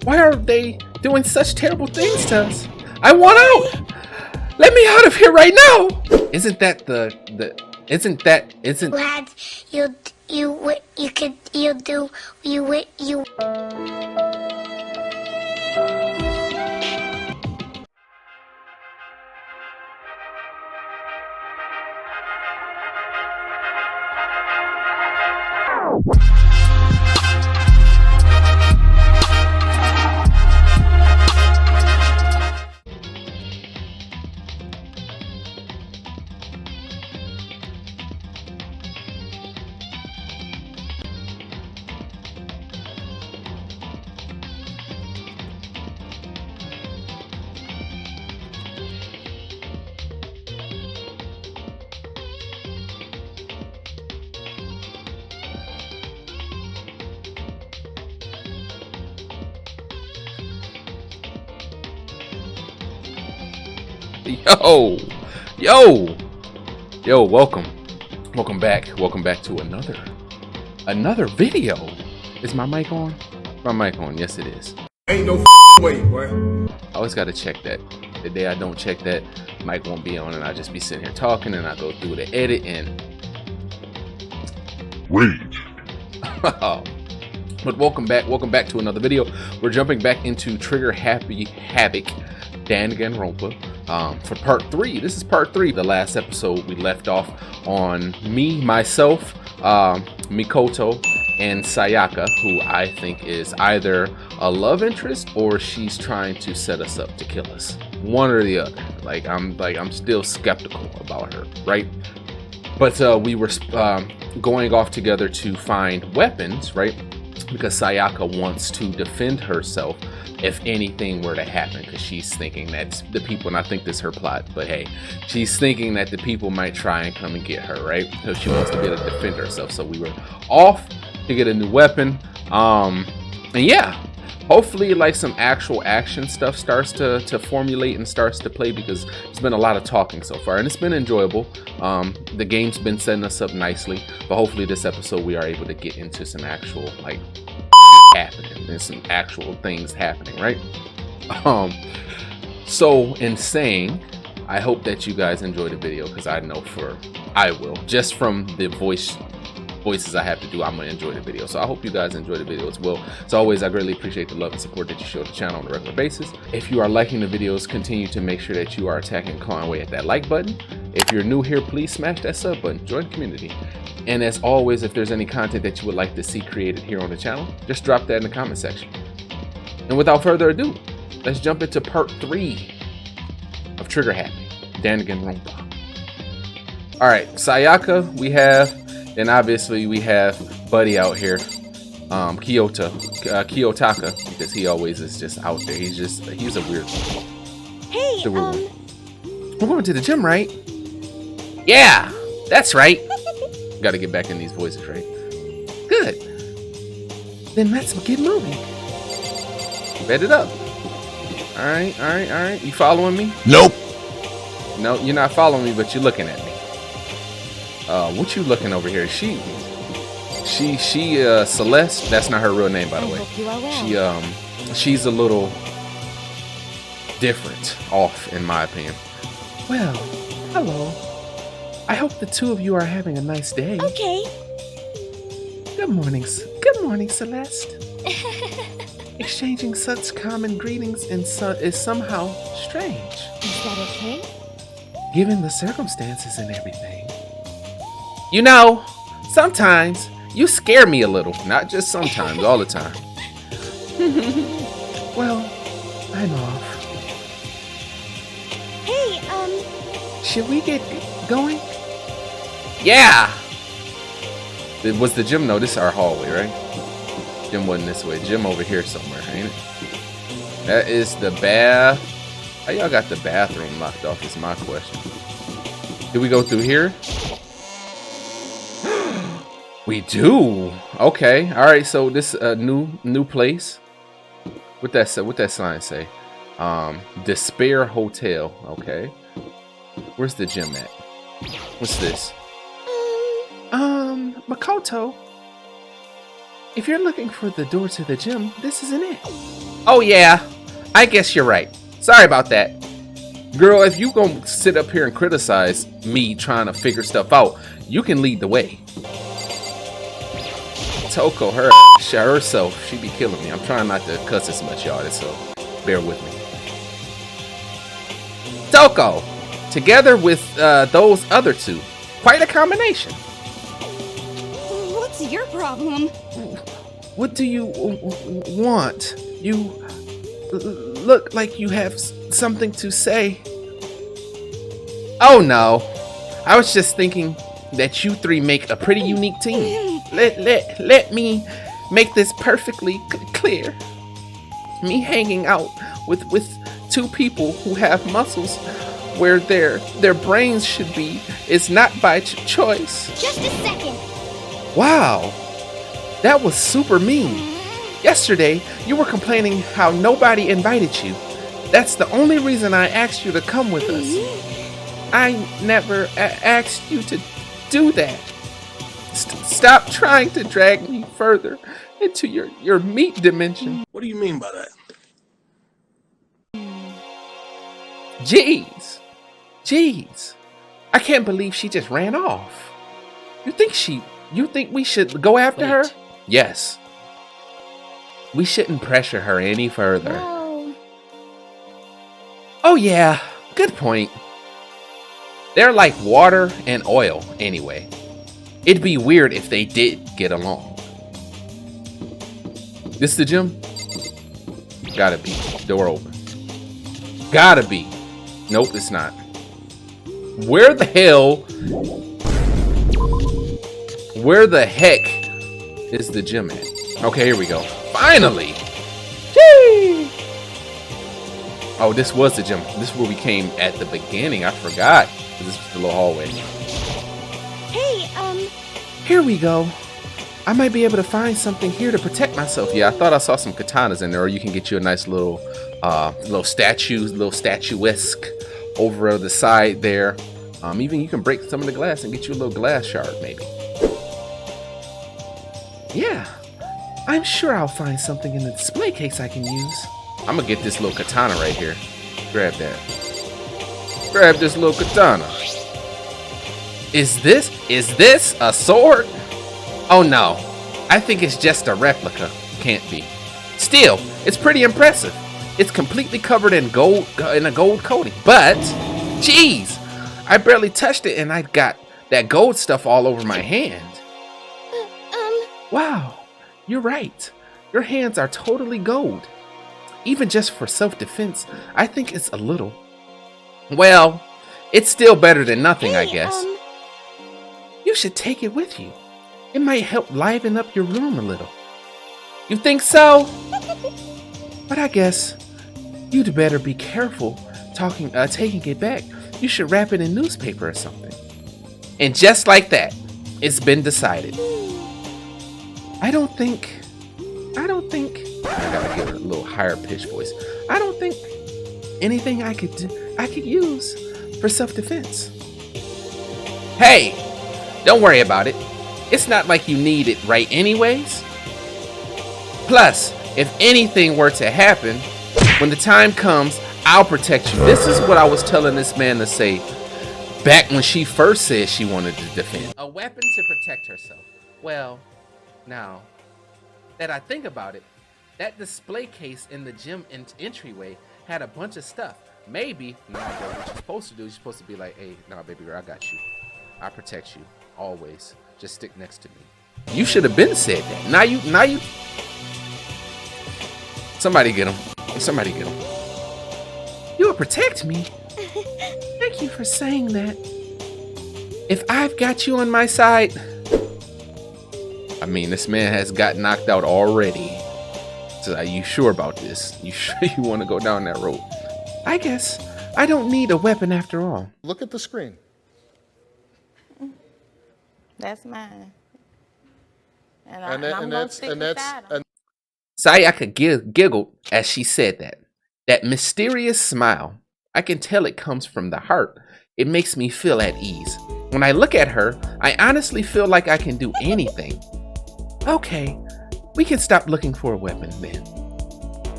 Why are they doing such terrible things to us? I want out! Let me out of here right now! Isn't that isn't Glad you Yo, welcome back to another video. Is my mic on? My mic on? Yes, it is. Ain't no way, boy. I always gotta check that. The day I don't check that, mic won't be on, and I just be sitting here talking, and I go through the edit and Rage. But welcome back to another video. We're jumping back into Trigger Happy Havoc Danganronpa for part 3. This is part 3. The last episode we left off on myself, Mikoto, and Sayaka, who I think is either a love interest or she's trying to set us up to kill us. One or the other. I'm still skeptical about her, right? But we were going off together to find weapons, right? Because Sayaka wants to defend herself if anything were to happen, because she's thinking that the people, and I think this is her plot, but hey, she's thinking that the people might try and come and get her, right? So she wants to be able to defend herself. So we were off to get a new weapon, and yeah, hopefully like some actual action stuff starts to formulate and starts to play, because it's been a lot of talking so far and it's been enjoyable. The game's been setting us up nicely, but hopefully this episode we are able to get into some actual like happening and some actual things happening, right? So in saying, I hope that you guys enjoy the video, because I know I will, just from the voices I have to do, I'm gonna enjoy the video. So I hope you guys enjoy the video as well. As always, I greatly appreciate the love and support that you show the channel on a regular basis. If you are liking the videos, continue to make sure that you are attacking Conway at that like button. If you're new here, please smash that sub button, join the community. And as always, if there's any content that you would like to see created here on the channel, just drop that in the comment section. And without further ado, let's jump into part 3 of Trigger Happy Danganronpa. All right, Sayaka we have, and obviously we have Buddy out here, Kiyotaka, because he always is just out there. He's a weird one. Hey, We're going to the gym, right? Yeah, that's right. Got to get back in these voices, right? Good. Then let's get moving. Bet it up. All right. You following me? Nope. No, you're not following me, but you're looking at me. What you looking over here? She Celeste. That's not her real name, by the way. She's a little different, off, in my opinion. Well, hello. I hope the two of you are having a nice day. Okay. Good morning, Celeste. Exchanging such common greetings is somehow strange. Is that okay? Given the circumstances and everything. You know, sometimes you scare me a little. Not just sometimes, all the time. Well, I'm off. Hey, should we get going? Yeah! Was the gym? No, this is our hallway, right? Gym wasn't this way. Gym over here somewhere, ain't it? That is the bath. How y'all got the bathroom locked off is my question. Did we go through here? We do. Okay. All right. So this new place. What that sign say? Despair Hotel. Okay. Where's the gym at? What's this? Makoto. If you're looking for the door to the gym, this isn't it. Oh yeah, I guess you're right. Sorry about that. Girl, if you gonna sit up here and criticize me trying to figure stuff out, you can lead the way. Toko, herself, she be killing me. I'm trying not to cuss as much, y'all, so bear with me. Toko, together with those other two, quite a combination. What's your problem? What do you want? You look like you have something to say. Oh no, I was just thinking that you three make a pretty unique team. Let me make this perfectly clear. Me hanging out with two people who have muscles where their brains should be is not by choice. Just a second. Wow, that was super mean. Yesterday, you were complaining how nobody invited you. That's the only reason I asked you to come with us. I never asked you to do that. Stop trying to drag me further into your meat dimension. What do you mean by that? Jeez. I can't believe she just ran off. You think we should go after her? Yes. We shouldn't pressure her any further. No. Oh yeah, good point. They're like water and oil anyway. It'd be weird if they did get along. This the gym? Gotta be. Door open. Gotta be. Nope, it's not. Where the heck is the gym at? Okay, here we go. Finally! Yay! Oh, this was the gym. This is where we came at the beginning. I forgot. This was the little hallway. Hey, Here we go. I might be able to find something here to protect myself. Yeah, I thought I saw some katanas in there, or you can get you a nice little statuesque over the side there. Even you can break some of the glass and get you a little glass shard, maybe. Yeah, I'm sure I'll find something in the display case I can use. I'm gonna get this little katana right here. Grab that. Grab this little katana. Is this a sword? Oh no, I think it's just a replica. Can't be. Still, it's pretty impressive. It's completely covered in gold, in a gold coating. But, jeez, I barely touched it and I got that gold stuff all over my hand. Wow, you're right. Your hands are totally gold. Even just for self-defense, I think it's a little. Well, it's still better than nothing, I guess. You should take it with you. It might help liven up your room a little. You think so? But I guess you'd better be careful taking it back. You should wrap it in newspaper or something. And just like that, it's been decided. I don't think, I gotta get a little higher pitched voice. I don't think anything I could use for self-defense. Hey, don't worry about it. It's not like you need it right anyways. Plus, if anything were to happen, when the time comes, I'll protect you. This is what I was telling this man to say back when she first said she wanted to defend. A weapon to protect herself. Well, now that I think about it, that display case in the gym entryway had a bunch of stuff. Maybe, no, what you're supposed to do is you're supposed to be like, hey, nah, baby girl, I got you. I protect you, always. Just stick next to me. You should have been said that. Now you. Somebody get him. Somebody get him. You will protect me? Thank you for saying that. If I've got you on my side, I mean, this man has got knocked out already. So are you sure about this? You sure you want to go down that road? I guess I don't need a weapon after all. Look at the screen. That's mine. And I'm gonna stick beside him. Sayaka giggled as she said that. That mysterious smile. I can tell it comes from the heart. It makes me feel at ease. When I look at her, I honestly feel like I can do anything. Okay, we can stop looking for a weapon then.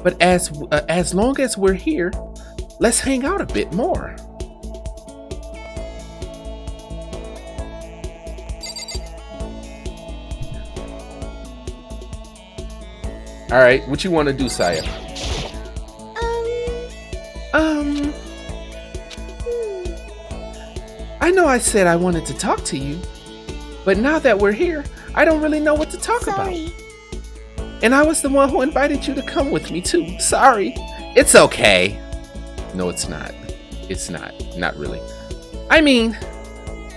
But as long as we're here, let's hang out a bit more. All right, what you want to do, Saya? I know I said I wanted to talk to you, but now that we're here, I don't really know what to talk about. And I was the one who invited you to come with me too. Sorry. It's okay. No, it's not. It's not. Not really. I mean,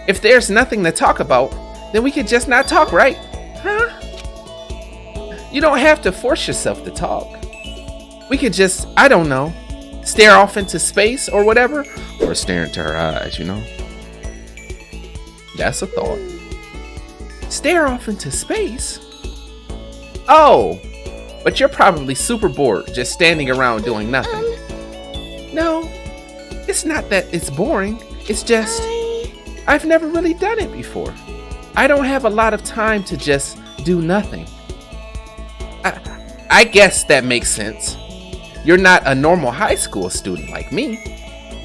if there's nothing to talk about, then we could just not talk, right? Huh? You don't have to force yourself to talk. We could just, I don't know, stare off into space or whatever, or stare into her eyes, you know? That's a thought. Stare off into space? Oh, but you're probably super bored just standing around doing nothing. No, it's not that it's boring. It's just, I've never really done it before. I don't have a lot of time to just do nothing. I guess that makes sense. You're not a normal high school student like me.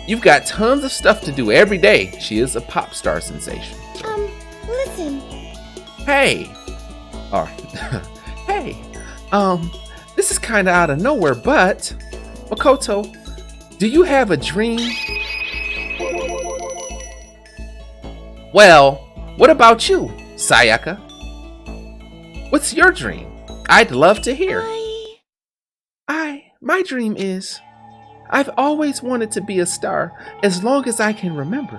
You've got tons of stuff to do every day. She is a pop star sensation. Listen. Hey. Or, hey. This is kind of out of nowhere, but Makoto, do you have a dream? Well, what about you, Sayaka? What's your dream? I'd love to hear. My dream is, I've always wanted to be a star as long as I can remember.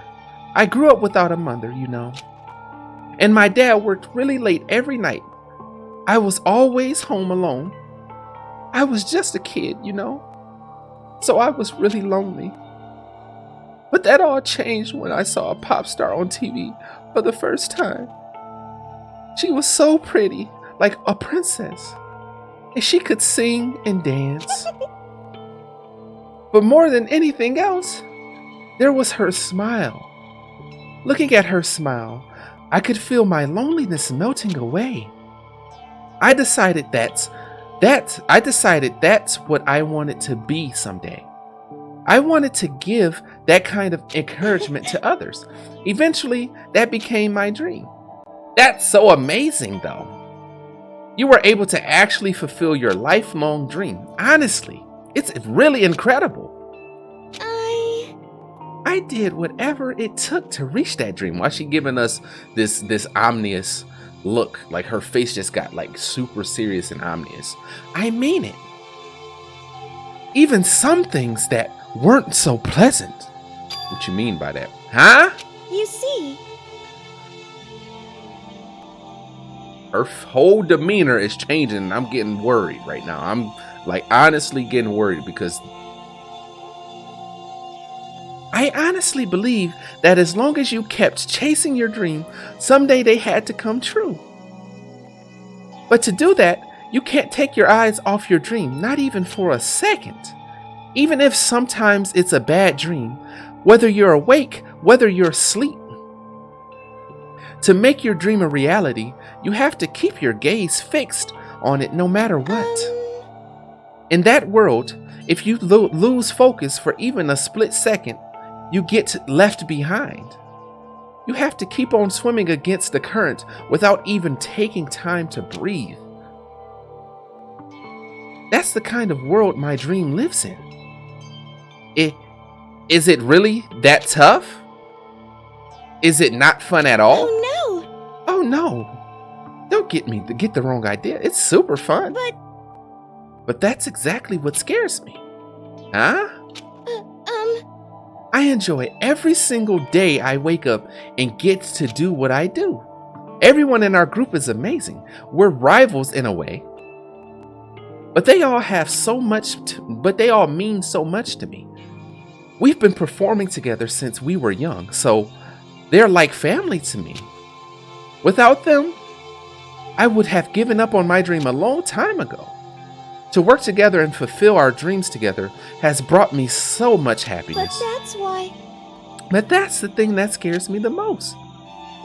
I grew up without a mother, you know. And my dad worked really late every night. I was always home alone. I was just a kid, you know. So I was really lonely. But that all changed when I saw a pop star on TV for the first time. She was so pretty, like a princess. And she could sing and dance. But more than anything else, there was her smile. Looking at her smile, I could feel my loneliness melting away. I decided that's what I wanted to be someday. I wanted to give that kind of encouragement to others. Eventually, that became my dream. That's so amazing, though. You were able to actually fulfill your lifelong dream. Honestly, it's really incredible. I did whatever it took to reach that dream. Why she giving us this ominous look? Like her face just got like super serious and ominous. I mean it. Even some things that weren't so pleasant. What you mean by that? Huh? You see. Her whole demeanor is changing and I'm getting worried right now. I'm like honestly getting worried because I honestly believe that as long as you kept chasing your dream, someday they had to come true. But to do that, you can't take your eyes off your dream, not even for a second. Even if sometimes it's a bad dream, whether you're awake, whether you're asleep. To make your dream a reality, you have to keep your gaze fixed on it no matter what. In that world, if you lose focus for even a split second, you get left behind. You have to keep on swimming against the current without even taking time to breathe. That's the kind of world my dream lives in. Is it really that tough? Is it not fun at all? Oh no! Oh no! Don't get the wrong idea. It's super fun. But that's exactly what scares me. Huh? I enjoy every single day I wake up and get to do what I do. Everyone in our group is amazing. We're rivals in a way. But they all mean so much to me. We've been performing together since we were young, so they're like family to me. Without them, I would have given up on my dream a long time ago. To work together and fulfill our dreams together has brought me so much happiness. But that's why. But that's the thing that scares me the most.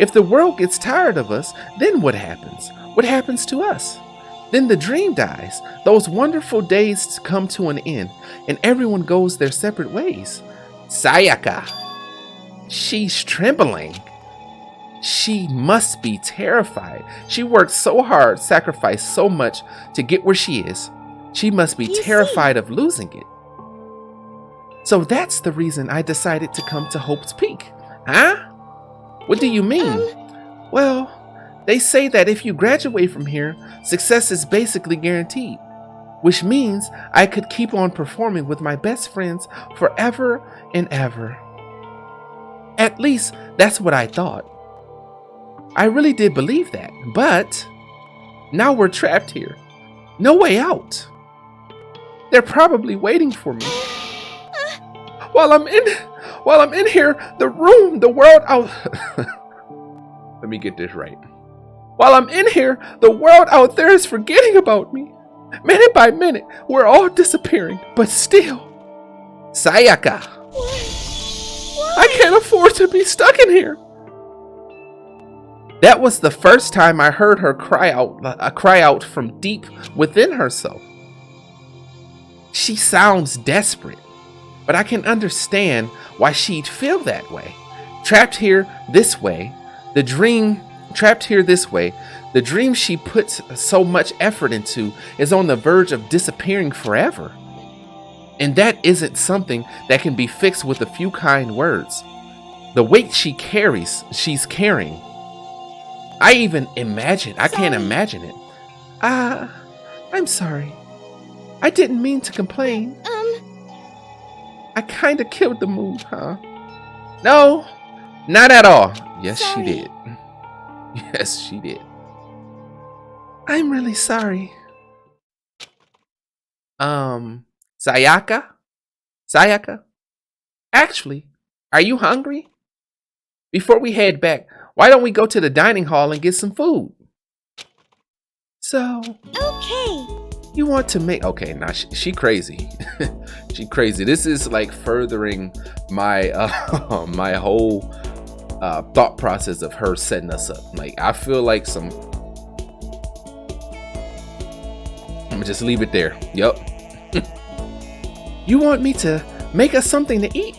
If the world gets tired of us, then what happens? What happens to us? Then the dream dies. Those wonderful days come to an end, and everyone goes their separate ways. Sayaka. She's trembling. She must be terrified. She worked so hard, sacrificed so much to get where she is. She must be terrified of losing it. So that's the reason I decided to come to Hope's Peak. Huh? What do you mean? Well, they say that if you graduate from here, success is basically guaranteed, which means I could keep on performing with my best friends forever and ever. At least that's what I thought. I really did believe that, but now we're trapped here. No way out. They're probably waiting for me. While I'm in here, the world out. Let me get this right. While I'm in here, the world out there is forgetting about me. Minute by minute, we're all disappearing, but still. Sayaka. I can't afford to be stuck in here. That was the first time I heard her cry out from deep within herself. She sounds desperate, but I can understand why she'd feel that way. Trapped here this way, the dream she puts so much effort into is on the verge of disappearing forever. And that isn't something that can be fixed with a few kind words. The weight she's carrying. I can't imagine it. I'm sorry. I didn't mean to complain. I kinda killed the mood, huh? No, not at all. Yes, sorry. She did. Yes, she did. I'm really sorry. Sayaka? Actually, are you hungry? Before we head back, why don't we go to the dining hall and get some food? So. Okay. You want to make. Okay, now she crazy. She crazy. This is like furthering my my whole thought process of her setting us up. Like, I feel like I'm gonna just leave it there. Yup. You want me to make us something to eat?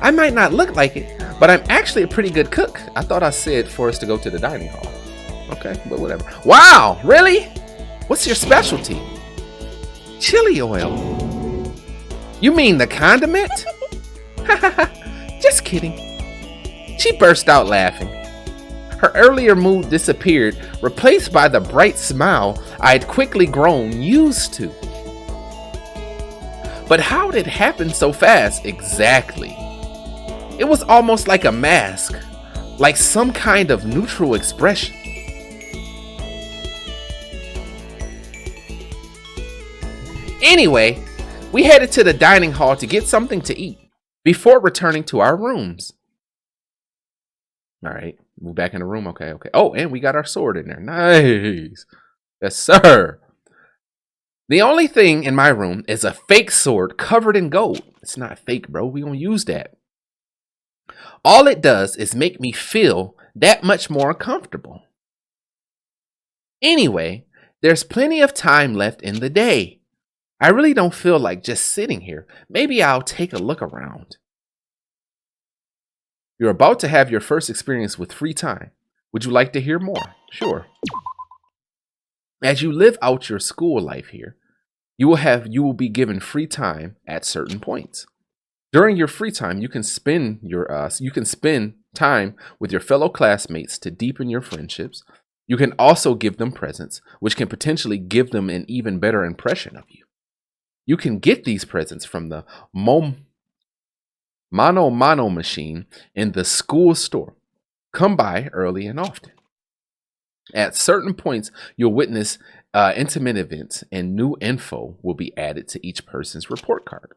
I might not look like it, but I'm actually a pretty good cook. I thought I said for us to go to the dining hall. Okay, but whatever. Wow, really? What's your specialty? Chili oil. You mean the condiment? Just kidding. She burst out laughing. Her earlier mood disappeared, replaced by the bright smile I'd quickly grown used to. But how did it happen so fast exactly? It was almost like a mask, like some kind of neutral expression. Anyway, we headed to the dining hall to get something to eat before returning to our rooms. All right, move back in the room. Okay. Oh, and we got our sword in there. Nice. Yes, sir. The only thing in my room is a fake sword covered in gold. It's not fake, bro. We don't use that. All it does is make me feel that much more comfortable. Anyway, there's plenty of time left in the day. I really don't feel like just sitting here. Maybe I'll take a look around. You're about to have your first experience with free time. Would you like to hear more? Sure. As you live out your school life here, you will be given free time at certain points. During your free time, you can spend time with your fellow classmates to deepen your friendships. You can also give them presents, which can potentially give them an even better impression of you. You can get these presents from the Mano machine in the school store. Come by early and often. At certain points, you'll witness intimate events, and new info will be added to each person's report card.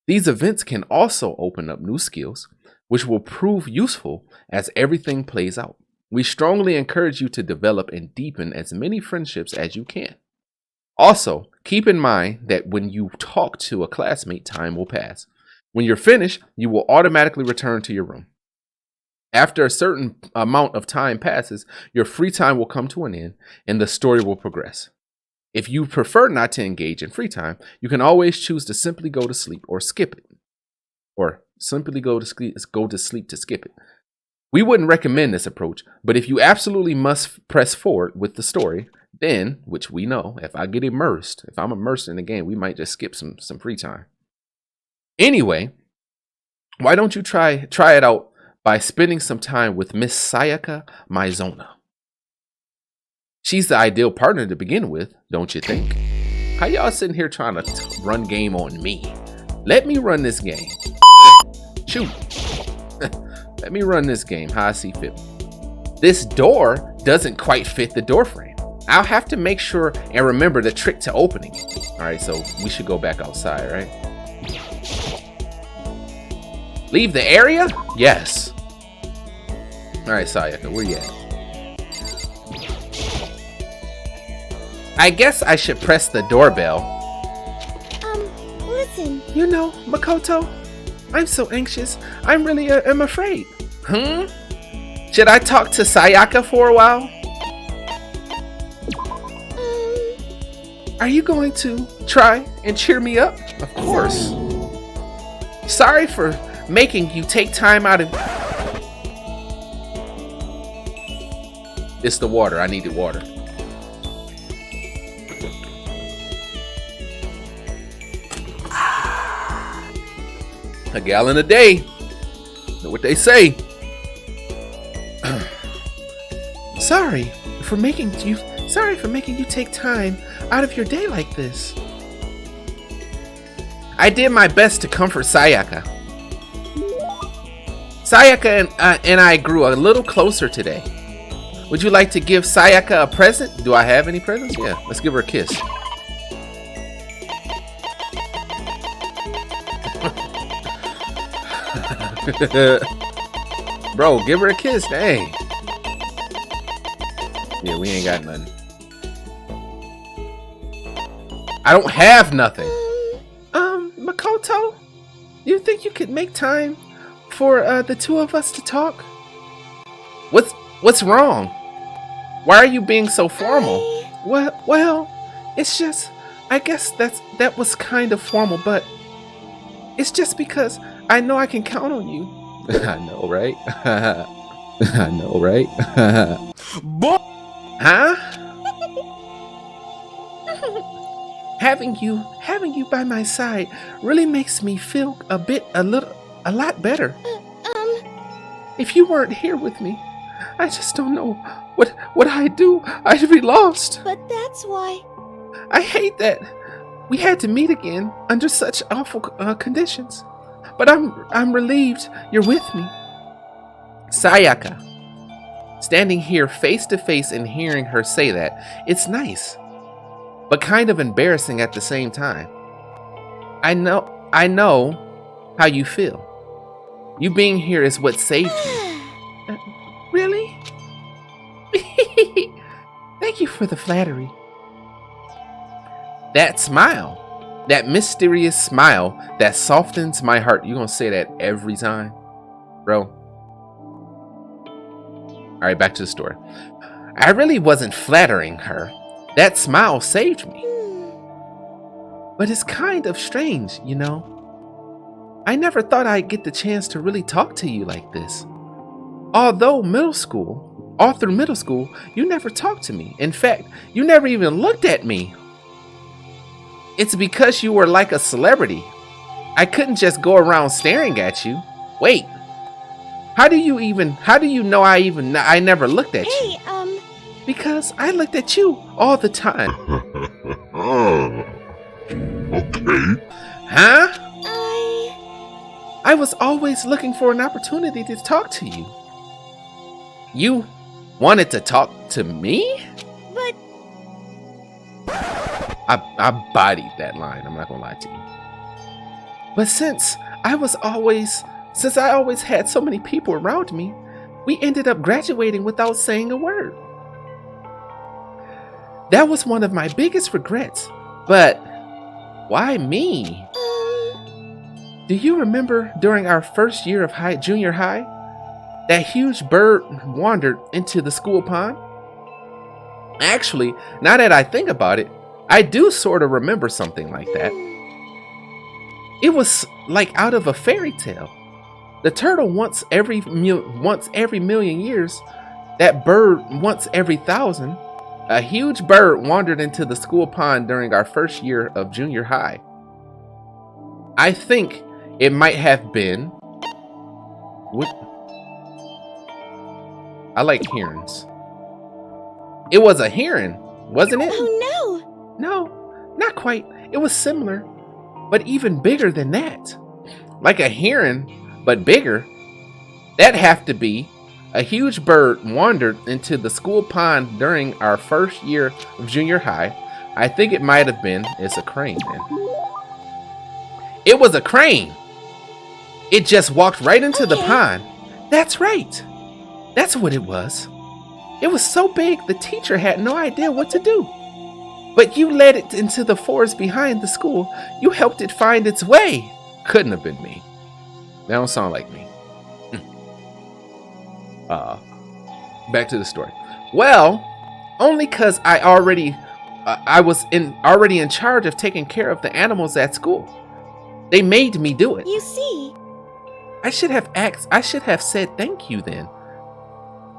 These events can also open up new skills, which will prove useful as everything plays out. We strongly encourage you to develop and deepen as many friendships as you can. Also, keep in mind that when you talk to a classmate, time will pass. When you're finished, you will automatically return to your room. After a certain amount of time passes, your free time will come to an end and the story will progress. If you prefer not to engage in free time, you can always choose to simply go to sleep or skip it. Or simply go to sleep to skip it. We wouldn't recommend this approach, but if you absolutely must press forward with the story, then, which we know, if I'm immersed in the game, we might just skip some free time. Anyway, why don't you try it out by spending some time with Miss Sayaka Maizona? She's the ideal partner to begin with, don't you think? How y'all sitting here trying to run game on me? Let me run this game. Shoot. Let me run this game how I see fit. This door doesn't quite fit the door frame. I'll have to make sure and remember the trick to opening it. All right, so we should go back outside, right? Leave the area? Yes. All right, Sayaka, where you at? I guess I should press the doorbell. Listen. You know, Makoto, I'm so anxious. I'm really am afraid. Should I talk to Sayaka for a while? Are you going to try and cheer me up? Of course. Sorry for making you take time out of... It's the water. I needed water. A gallon a day. Know what they say. Sorry for making you take time out of your day like this. I did my best to comfort Sayaka. Sayaka and I grew a little closer today. Would you like to give Sayaka a present? Do I have any presents? Yeah, let's give her a kiss. Bro, give her a kiss, dang. Yeah, we ain't got nothing. I don't have nothing. Makoto, you think you could make time for the two of us to talk? What's wrong? Why are you being so formal? Well, it's just, I guess that was kind of formal, but it's just because I know I can count on you. I know, right? I know, right? Huh? Having you by my side really makes me feel a lot better. If you weren't here with me, I just don't know what I'd do. I'd be lost. But that's why. I hate that we had to meet again under such awful conditions. But I'm relieved you're with me. Sayaka. Standing here face to face and hearing her say that, it's nice, but kind of embarrassing at the same time. I know how you feel. You being here is what saved you. Really? Thank you for the flattery. That smile, that mysterious smile that softens my heart. You're gonna say that every time, bro. All right, back to the story. I really wasn't flattering her. That smile saved me. But it's kind of strange, you know? I never thought I'd get the chance to really talk to you like this. All through middle school, you never talked to me. In fact, you never even looked at me. It's because you were like a celebrity. I couldn't just go around staring at you. Wait. How do you know I never looked at you? Hey, Because I looked at you all the time. Okay. Huh? I was always looking for an opportunity to talk to you. You wanted to talk to me? But I bodied that line, I'm not gonna lie to you. But since I always had so many people around me, we ended up graduating without saying a word. That was one of my biggest regrets, but why me? Do you remember during our first year of junior high, that huge bird wandered into the school pond? Actually, now that I think about it, I do sort of remember something like that. It was like out of a fairy tale. The turtle once every million years, that bird once every 1,000. A huge bird wandered into the school pond during our first year of junior high. I think it might have been. What? I like herons. It was a heron, wasn't it? Oh no! No, not quite. It was similar, but even bigger than that. Like a heron, but bigger. That'd have to be. A huge bird wandered into the school pond during our first year of junior high. I think it might have been. It's a crane then. It was a crane. It just walked right into the pond. That's right. That's what it was. It was so big the teacher had no idea what to do. But you led it into the forest behind the school. You helped it find its way. Couldn't have been me. That don't sound like me. Back to the story. Well, only because I was already in charge of taking care of the animals at school. They made me do it. You see, I should have said thank you then.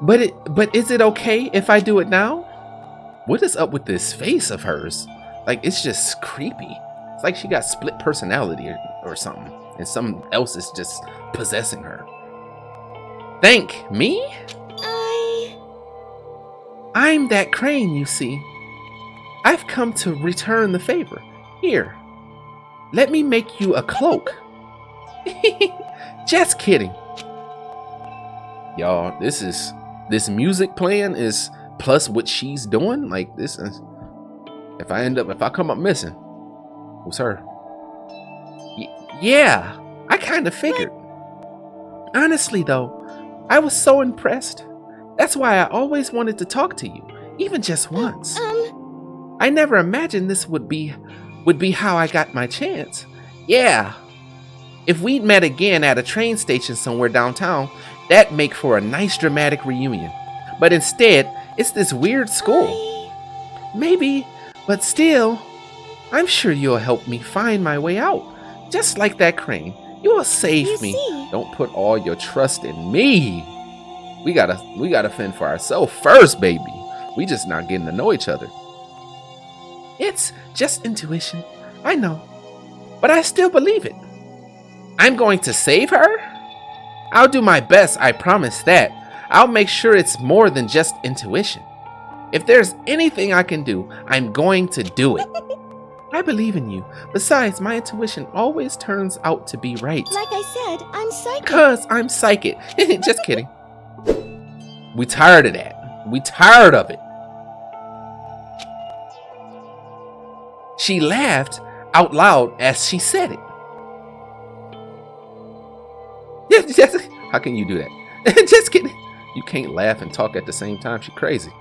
But is it okay if I do it now? What is up with this face of hers? Like, it's just creepy. It's like she got split personality or something, and someone else is just possessing her. Thank me? I'm that crane, you see. I've come to return the favor. Here, let me make you a cloak. Just kidding. Y'all, this music playing is plus what she's doing. Like, this is, if I come up missing, it was her. Yeah, I kind of figured. Honestly though, I was so impressed. That's why I always wanted to talk to you, even just once. I never imagined this would be how I got my chance. Yeah. If we'd met again at a train station somewhere downtown, that'd make for a nice dramatic reunion. But instead, it's this weird school. Maybe, but still, I'm sure you'll help me find my way out. Just like that crane. You'll save me. Don't put all your trust in me. We gotta fend for ourselves first, baby. We just not getting to know each other. It's just intuition, I know, but I still believe it. I'm going to save her? I'll do my best, I promise that. I'll make sure it's more than just intuition. If there's anything I can do, I'm going to do it. I believe in you. Besides, my intuition always turns out to be right. Like I said, I'm psychic. 'Cause I'm psychic. Just kidding. We tired of that. We tired of it. She laughed out loud as she said it. Yes, how can you do that? Just kidding. You can't laugh and talk at the same time. She's crazy.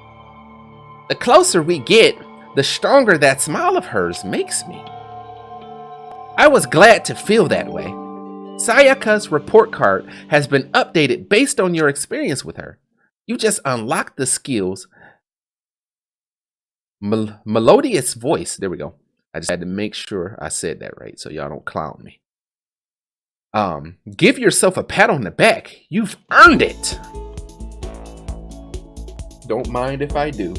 The closer we get, the stronger that smile of hers makes me. I was glad to feel that way. Sayaka's report card has been updated based on your experience with her. You just unlocked the skills. Melodious voice. There we go. I just had to make sure I said that right so y'all don't clown me. Give yourself a pat on the back. You've earned it. Don't mind if I do.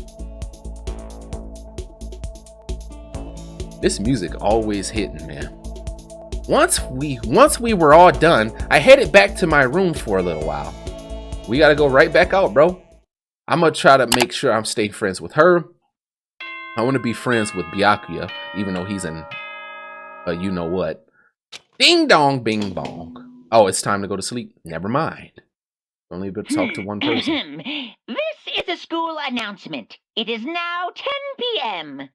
This music always hitting, man. Once we were all done, I headed back to my room for a little while. We gotta go right back out, bro. I'm gonna try to make sure I'm staying friends with her. I want to be friends with Byakuya, even though he's in you know what. Ding dong, bing bong. Oh, it's time to go to sleep. Never mind. Only able to talk to one person. This is a school announcement. It is now 10 p.m.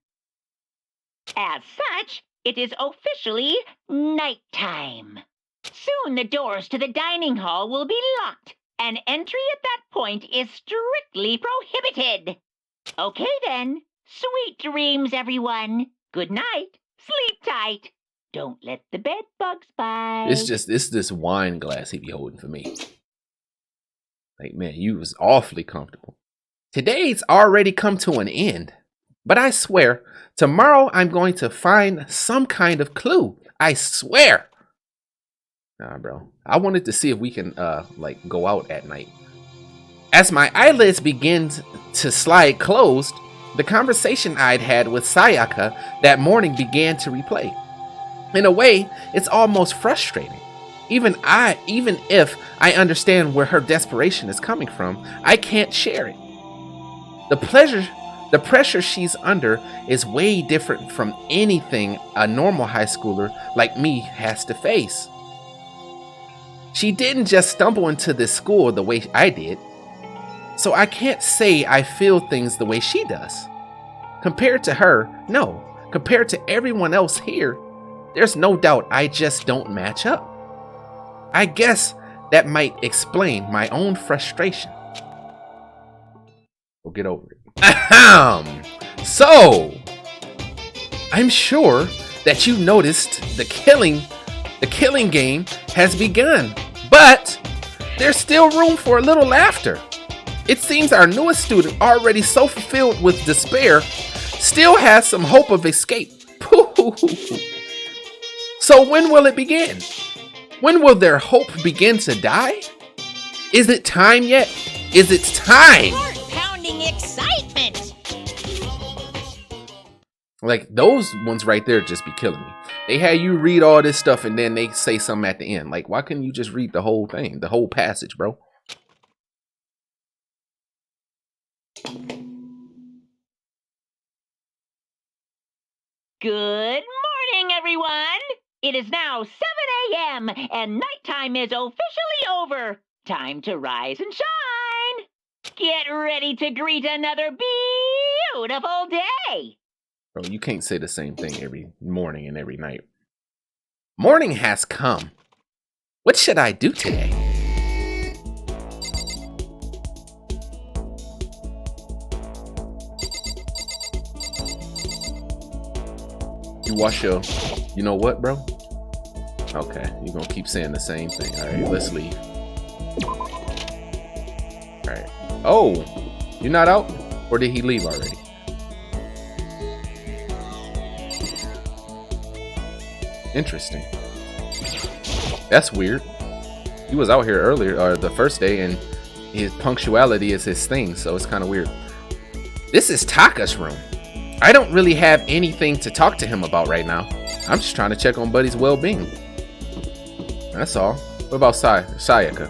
As such, it is officially nighttime. Soon the doors to the dining hall will be locked, and entry at that point is strictly prohibited. Okay then. Sweet dreams, everyone. Good night. Sleep tight. Don't let the bed bugs bite. It's this wine glass he be holding for me. Like, man, you was awfully comfortable. Today's already come to an end. But I swear, tomorrow I'm going to find some kind of clue. I swear. Nah, bro. I wanted to see if we can, like, go out at night. As my eyelids begin to slide closed, the conversation I'd had with Sayaka that morning began to replay. In a way, it's almost frustrating. Even if I understand where her desperation is coming from, I can't share it. The pressure she's under is way different from anything a normal high schooler like me has to face. She didn't just stumble into this school the way I did, so I can't say I feel things the way she does. Compared to her, no. Compared to everyone else here, there's no doubt I just don't match up. I guess that might explain my own frustration. We'll get over it. Ahem. So, I'm sure that you noticed the killing game has begun, but there's still room for a little laughter. It seems our newest student, already so fulfilled with despair, still has some hope of escape. So when will it begin? When will their hope begin to die? Is it time yet? Is it time? Heart-pounding excitement! Like, those ones right there just be killing me. They had you read all this stuff and then they say something at the end. Like, why couldn't you just read the whole thing, the whole passage, bro? Good morning, everyone! It is now 7 a.m. and nighttime is officially over. Time to rise and shine! Get ready to greet another beautiful day! Bro, you can't say the same thing every morning and every night. Morning has come. What should I do today? You wash your... You know what, bro? Okay, you're gonna keep saying the same thing. Alright, let's leave. Alright. Oh! You're not out? Or did he leave already? Interesting. That's weird. He was out here earlier, or the first day, and his punctuality is his thing, so it's kind of weird. This is Taka's room. I don't really have anything to talk to him about right now. I'm just trying to check on Buddy's well-being. That's all. What about Sayaka?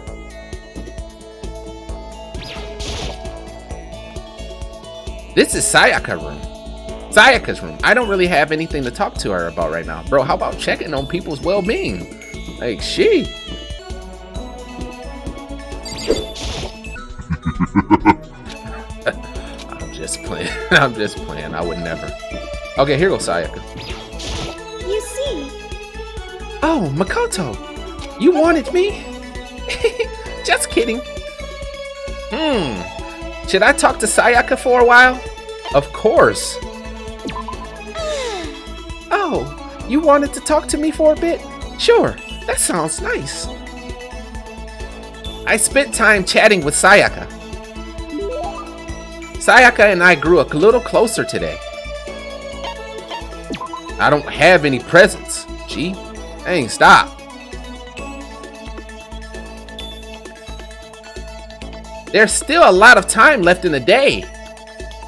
This is Sayaka's room. I don't really have anything to talk to her about right now. Bro, how about checking on people's well-being? Like, she. I'm just playing. I'm just playing. I would never. Okay, here goes Sayaka. You see. Oh, Makoto. You wanted me? Just kidding. Should I talk to Sayaka for a while? Of course. Oh, you wanted to talk to me for a bit? Sure, that sounds nice. I spent time chatting with Sayaka. Sayaka and I grew a little closer today. I don't have any presents. Gee, dang, stop. There's still a lot of time left in the day.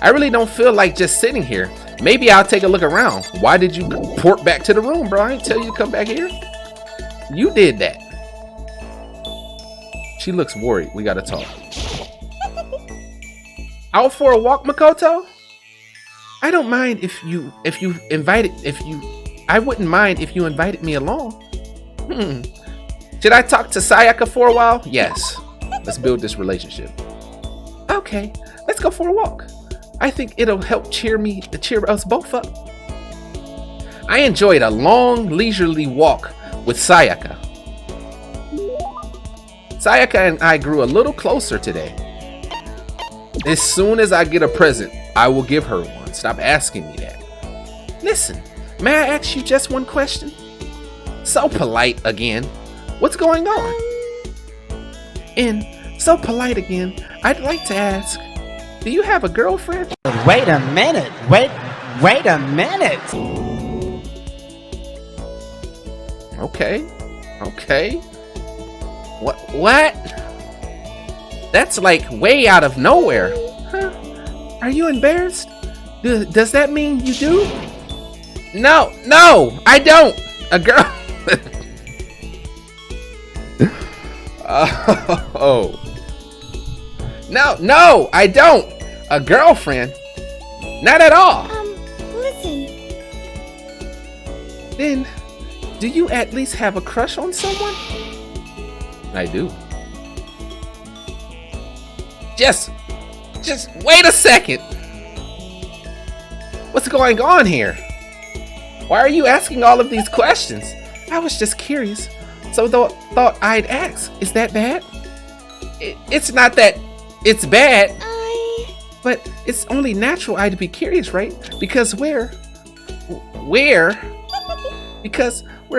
I really don't feel like just sitting here. Maybe I'll take a look around. Why did you port back to the room, bro? I didn't tell you to come back here. You did that. She looks worried. We gotta talk. Out for a walk, Makoto? I don't mind I wouldn't mind if you invited me along. Should I talk to Sayaka for a while? Yes. Let's build this relationship. Okay, let's go for a walk. I think it'll help cheer us both up. I enjoyed a long, leisurely walk with Sayaka. Sayaka and I grew a little closer today. As soon as I get a present, I will give her one. Stop asking me that. Listen, may I ask you just one question? So polite again. What's going on? And so polite again, I'd like to ask, do you have a girlfriend? Wait a minute. Wait Wait a minute! Okay. What? That's like way out of nowhere. Huh? Are you embarrassed? Does that mean you do? No, I don't. A girl. Oh. No, I don't. A girlfriend? Not at all. Listen. Then, do you at least have a crush on someone? I do. Just wait a second. What's going on here? Why are you asking all of these questions? I was just curious, so thought I'd ask. Is that bad? It's not that it's bad, but it's only natural I'd be curious, right? Because we're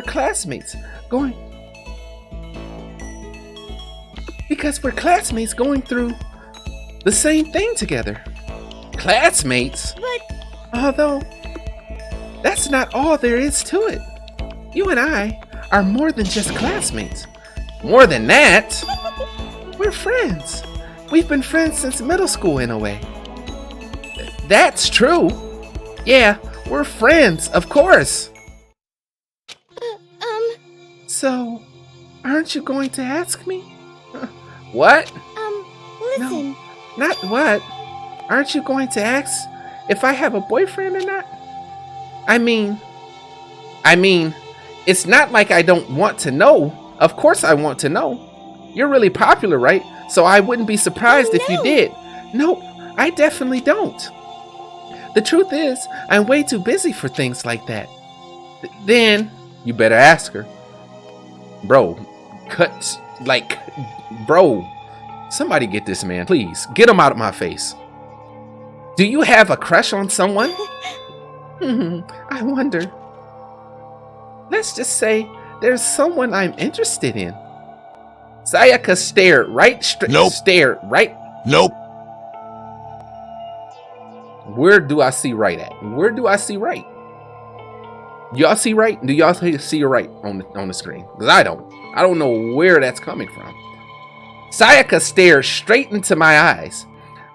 classmates going through the same thing together. Classmates? But although that's not all there is to it. You and I are more than just classmates. More than that, we're friends. We've been friends since middle school in a way. That's true. Yeah, we're friends, of course. So, aren't you going to ask me? What? listen. No, not what. Aren't you going to ask if I have a boyfriend or not? I mean, it's not like I don't want to know. Of course I want to know. You're really popular, right? So I wouldn't be surprised if you did. Nope, I definitely don't. The truth is, I'm way too busy for things like that. Then, you better ask her. Bro, somebody get this man, please. Get him out of my face. Do you have a crush on someone? I wonder. Let's just say there's someone I'm interested in. Sayaka stared right straight. Nope. Stared right. Nope. Where do I see right at? Where do I see right? Y'all see right? Do y'all see right on the screen? Because I don't know where that's coming from. Sayaka stared straight into my eyes.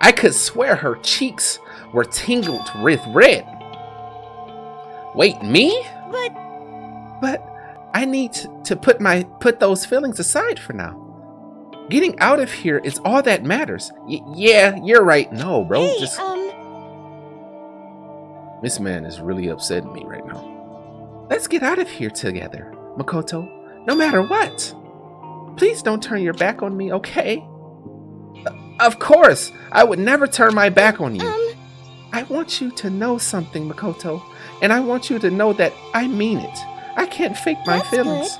I could swear her cheeks were tingled with red. Wait, me? But I need to put those feelings aside for now. Getting out of here is all that matters. Yeah, you're right. No, bro. Hey, This man is really upsetting me right now. Let's get out of here together, Makoto. No matter what. Please don't turn your back on me, okay? Of course, I would never turn my back on you. I want you to know something, Makoto, and I want you to know that I mean it. I can't fake my feelings.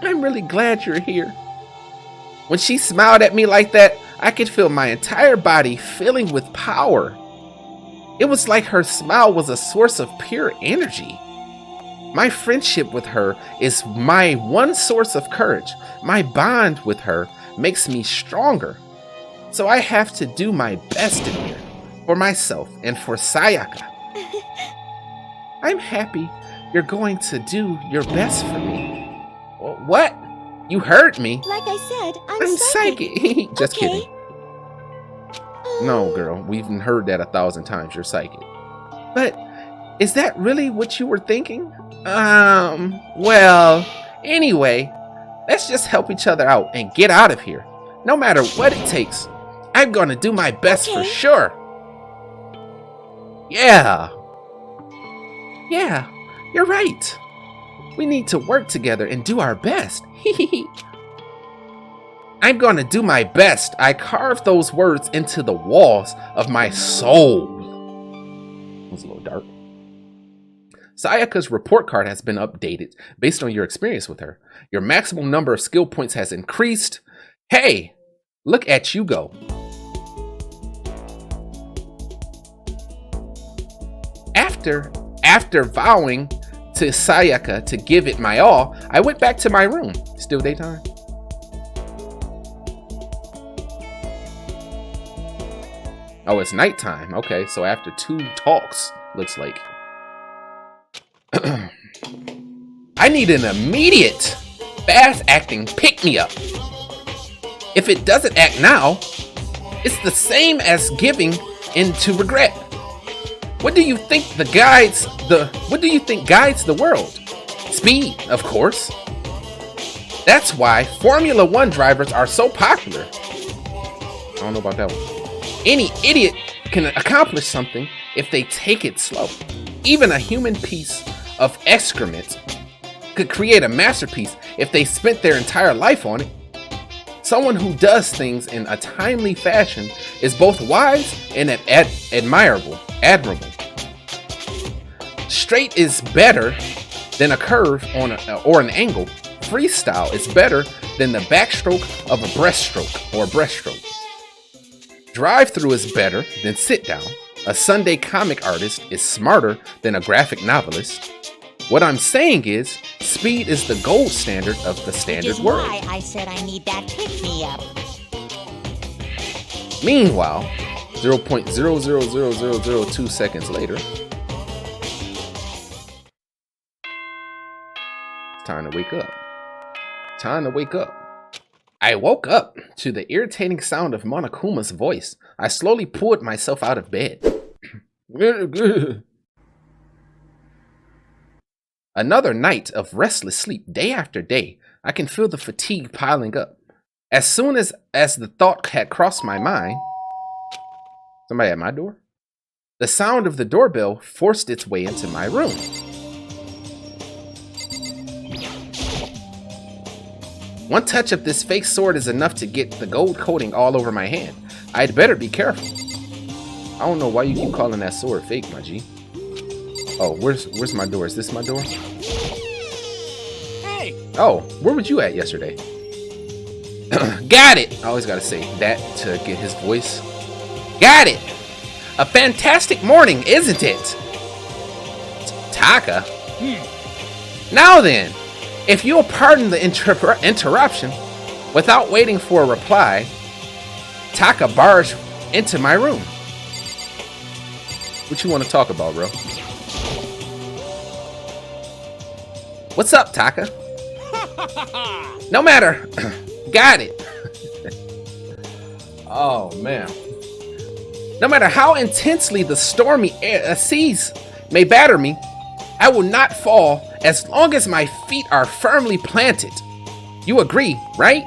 I'm really glad you're here. When she smiled at me like that, I could feel my entire body filling with power. It was like her smile was a source of pure energy. My friendship with her is my one source of courage. My bond with her makes me stronger. So I have to do my best in here, for myself and for Sayaka. I'm happy you're going to do your best for me. What? You heard me. Like I said, I'm psychic. Just Okay. kidding. No, girl, we've heard that 1,000 times. You're psychic. But is that really what you were thinking? Well, anyway, let's just help each other out and get out of here. No matter what it takes, I'm gonna do my best for sure. Yeah, you're right. We need to work together and do our best. I'm gonna do my best. I carved those words into the walls of my soul. It was a little dark. Sayaka's report card has been updated based on your experience with her. Your maximum number of skill points has increased. Hey, look at you go. After vowing to Sayaka to give it my all, I went back to my room. Still daytime? Oh, it's nighttime. Okay, so after 2 talks, looks like. I need an immediate, fast-acting pick-me-up. If it doesn't act now, it's the same as giving into regret. What do you think guides the world? Speed, of course. That's why Formula One drivers are so popular. I don't know about that one. Any idiot can accomplish something if they take it slow. Even a human piece of excrement could create a masterpiece if they spent their entire life on it. Someone who does things in a timely fashion is both wise and admirable. Straight is better than a curve or an angle. Freestyle is better than the backstroke of a breaststroke. Drive-through is better than sit-down. A Sunday comic artist is smarter than a graphic novelist. What I'm saying is, speed is the gold standard of the standard world. Which is why I said I need that pick-me-up. Meanwhile, 0.000002 seconds later, it's time to wake up. Time to wake up. I woke up to the irritating sound of Monokuma's voice. I slowly pulled myself out of bed. Another night of restless sleep, day after day. I can feel the fatigue piling up. As soon as the thought had crossed my mind, somebody at my door? The sound of the doorbell forced its way into my room. One touch of this fake sword is enough to get the gold coating all over my hand. I'd better be careful. I don't know why you keep calling that sword fake, my G. Oh, where's my door? Is this my door? Hey! Oh, where was you at yesterday? Got it! I always gotta say that to get his voice. Got it! A fantastic morning, isn't it? Taka? Now then, if you'll pardon the interruption, without waiting for a reply, Taka barged into my room. What you want to talk about, bro? What's up, Taka? No matter. Got it. Oh, man. No matter how intensely the stormy seas may batter me, I will not fall as long as my feet are firmly planted. You agree, right?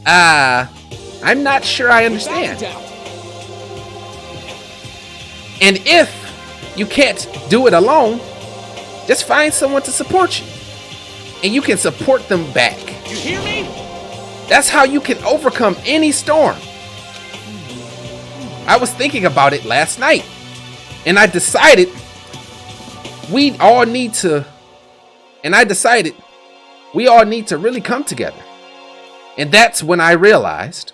I'm not sure I understand. And if you can't do it alone, just find someone to support you. And you can support them back. You hear me? That's how you can overcome any storm. I was thinking about it last night, and I decided we all need to really come together. And that's when I realized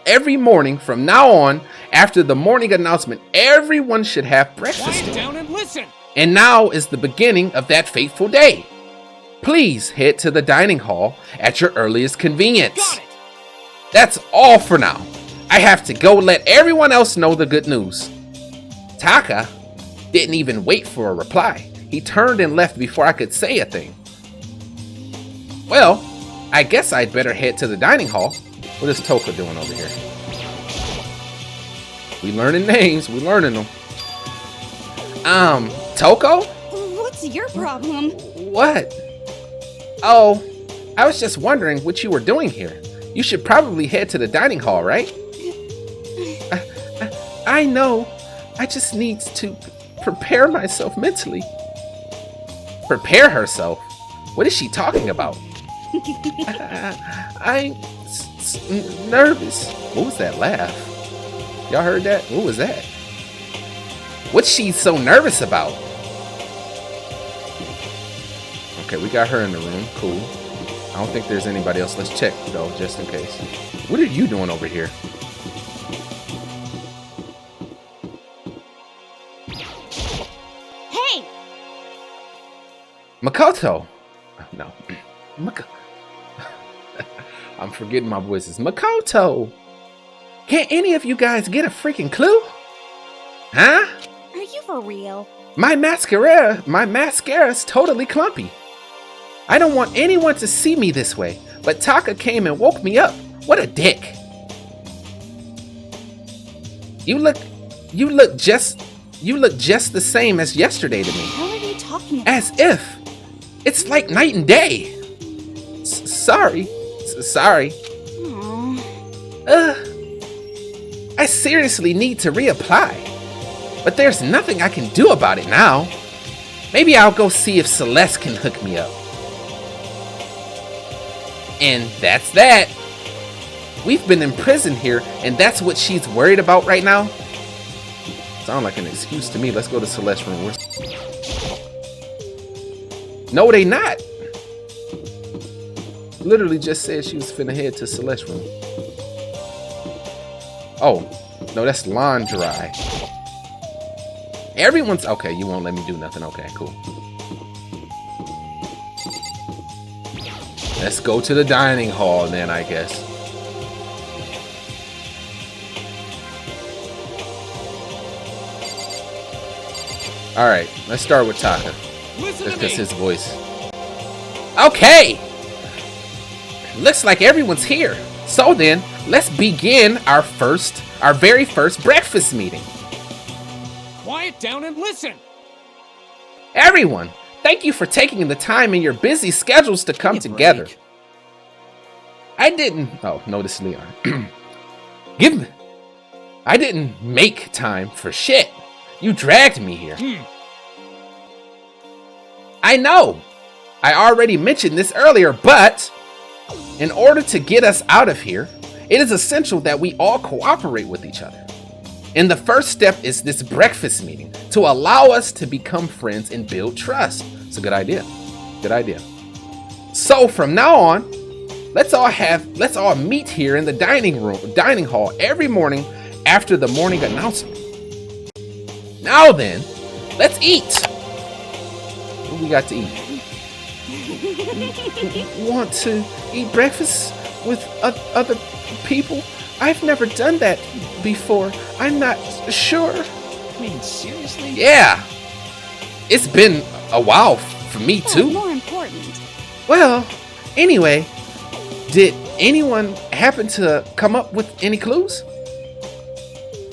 every morning from now on, after the morning announcement, everyone should have breakfast. Quiet down and listen. And now is the beginning of that fateful day. Please head to the dining hall at your earliest convenience. Got it. That's all for now. I have to go let everyone else know the good news. Taka didn't even wait for a reply. He turned and left before I could say a thing. Well, I guess I'd better head to the dining hall. What is Toka doing over here? We learning names. We learning them. Toko? What's your problem? What? Oh, I was just wondering what you were doing here. You should probably head to the dining hall, right? I know. I just need to prepare myself mentally. Prepare herself? What is she talking about? I'm nervous. What was that laugh? Y'all heard that? What was that? What's she so nervous about? Okay, we got her in the room. Cool. I don't think there's anybody else. Let's check, though, just in case. What are you doing over here? Hey! Makoto! No. I'm forgetting my voices. Makoto! Can't any of you guys get a freaking clue? Huh? you for real? My mascara's totally clumpy. I don't want anyone to see me this way, but Taka came and woke me up. What a dick. You look just the same as yesterday to me. What are you talking about? As if. It's like night and day. Sorry. Aw. I seriously need to reapply. But there's nothing I can do about it now. Maybe I'll go see if Celeste can hook me up. And that's that. We've been in prison here, and that's what she's worried about right now? Sound like an excuse to me. Let's go to Celeste's room. No, they not. Literally just said she was finna head to Celeste's room. Oh, no, that's laundry. Everyone's okay. You won't let me do nothing. Okay, cool. Let's go to the dining hall then, I guess. All right, let's start with Taka. Just because his voice. Okay. Looks like everyone's here. So then, let's begin our very first breakfast meeting. Quiet down and listen. Everyone, thank you for taking the time in your busy schedules to come together. I didn't. Oh, no, this is Leon. I didn't make time for shit. You dragged me here. I know. I already mentioned this earlier, but in order to get us out of here, it is essential that we all cooperate with each other. And the first step is this breakfast meeting to allow us to become friends and build trust. It's a good idea. Good idea. So from now on, let's all meet here in the dining hall every morning after the morning announcement. Now then, let's eat. What we got to eat? Want to eat breakfast with other people? I've never done that before. I'm not sure. I mean, seriously? Yeah. It's been a while for me too. More important. Well, anyway, did anyone happen to come up with any clues?